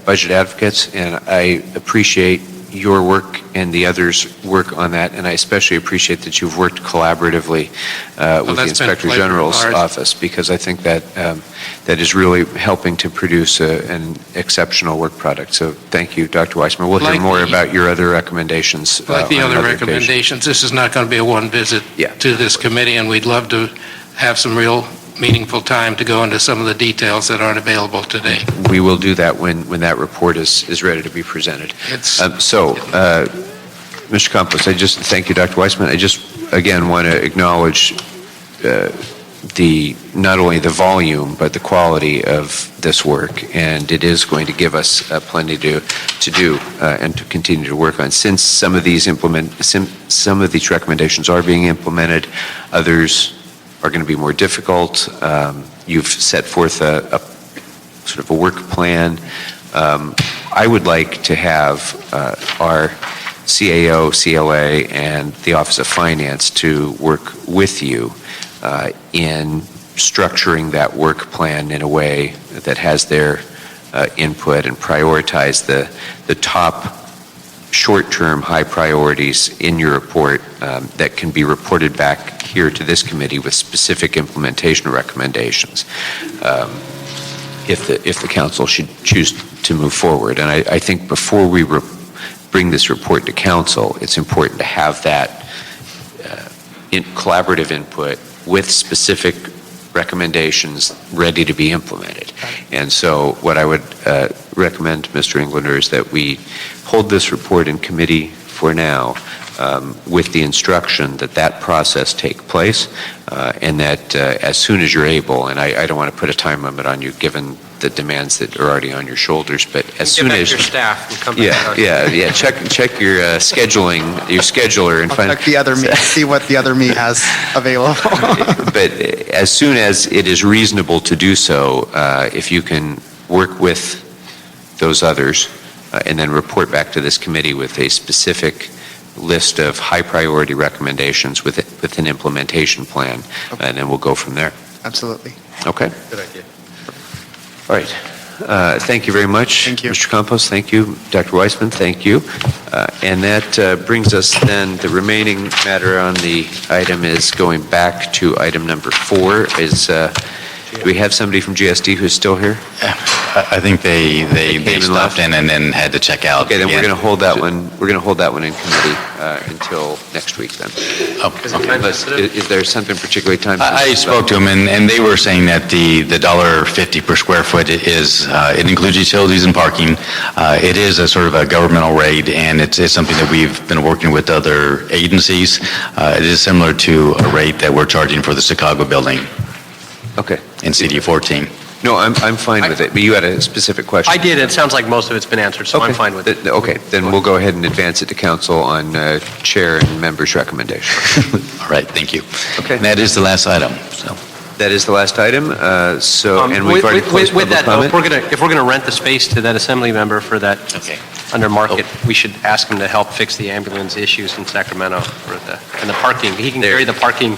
budget advocates, and I appreciate your work and the others' work on that, and I especially appreciate that you've worked collaboratively with the Inspector General's office, because I think that that is really helping to produce an exceptional work product. So thank you, Dr. Weissman. We'll hear more about your other recommendations. Like the on other another recommendations, this is not going to be a one visit to this committee, and we'd love to have some real meaningful time to go into some of the details that aren't available today. We will do that when that report is ready to be presented. Mr. Campos, thank you, Dr. Weissman. I just, again, want to acknowledge not only the volume, but the quality of this work, and it is going to give us plenty to do and to continue to work on. Since some of these recommendations are being implemented, others are going to be more difficult. You've set forth a sort of a work plan. I would like to have our CAO, CLA, and the Office of Finance to work with you in structuring that work plan in a way that has their input and prioritize the top short-term high priorities in your report that can be reported back here to this committee with specific implementation recommendations if the council should choose to move forward. And I think before we bring this report to council, it's important to have that collaborative input with specific recommendations ready to be implemented. And so what I would recommend, Mr. Englander, is that we hold this report in committee for now with the instruction that process take place and that as soon as you're able, and I don't want to put a time limit on you given the demands that are already on your shoulders, but as soon as your staff and come back. check your scheduler and I'll check the other me, see what the other me has available. But as soon as it is reasonable to do so, if you can work with those others and then report back to this committee with a specific list of high priority recommendations with an implementation plan, and then we'll go from there. Absolutely. Okay. Good idea. All right. Thank you very much. Thank you. Mr. Campos, thank you. Dr. Weissman, thank you. And that brings us then, the remaining matter on the item is going back to item number 4. Do we have somebody from GSD who's still here? I think they came and stopped left? in and then had to check out. Okay, then we're again. going to hold that one, in committee until next week then. Oh, okay. Is there something particularly time? I spoke to them, and they were saying that the $1.50 per square foot is, it includes utilities and parking. It is a sort of a governmental rate, and it's something that we've been working with other agencies. It is similar to a rate that we're charging for the Chicago building Okay. in CD 14. No, I'm fine with it, but you had a specific question. I did. It sounds like most of it's been answered, so I'm fine with it. Okay, then we'll go ahead and advance it to council on chair and members' recommendation. All right, thank you. Okay. And that is the last item, so. That is the last item, and we've already closed With public that, though, comment. if we're going to rent the space to that assembly member for that Okay. under market, we should ask him to help fix the ambulance issues in Sacramento and the parking. He can carry the parking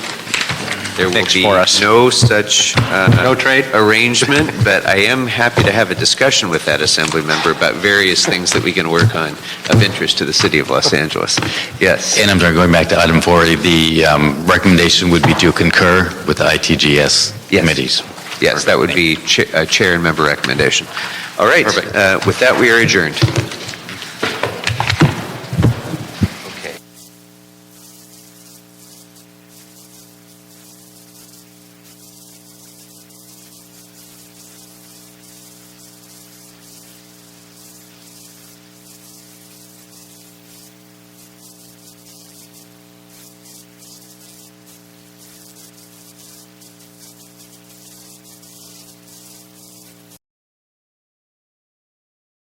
There will fix be for us. no such No trade? arrangement, but I am happy to have a discussion with that assembly member about various things that we can work on of interest to the city of Los Angeles. Yes. And I'm sorry, going back to item 4, the recommendation would be to concur with the ITGS Yes. committees. Yes, that would be a chair and member recommendation. All right. Perfect. With that, we are adjourned.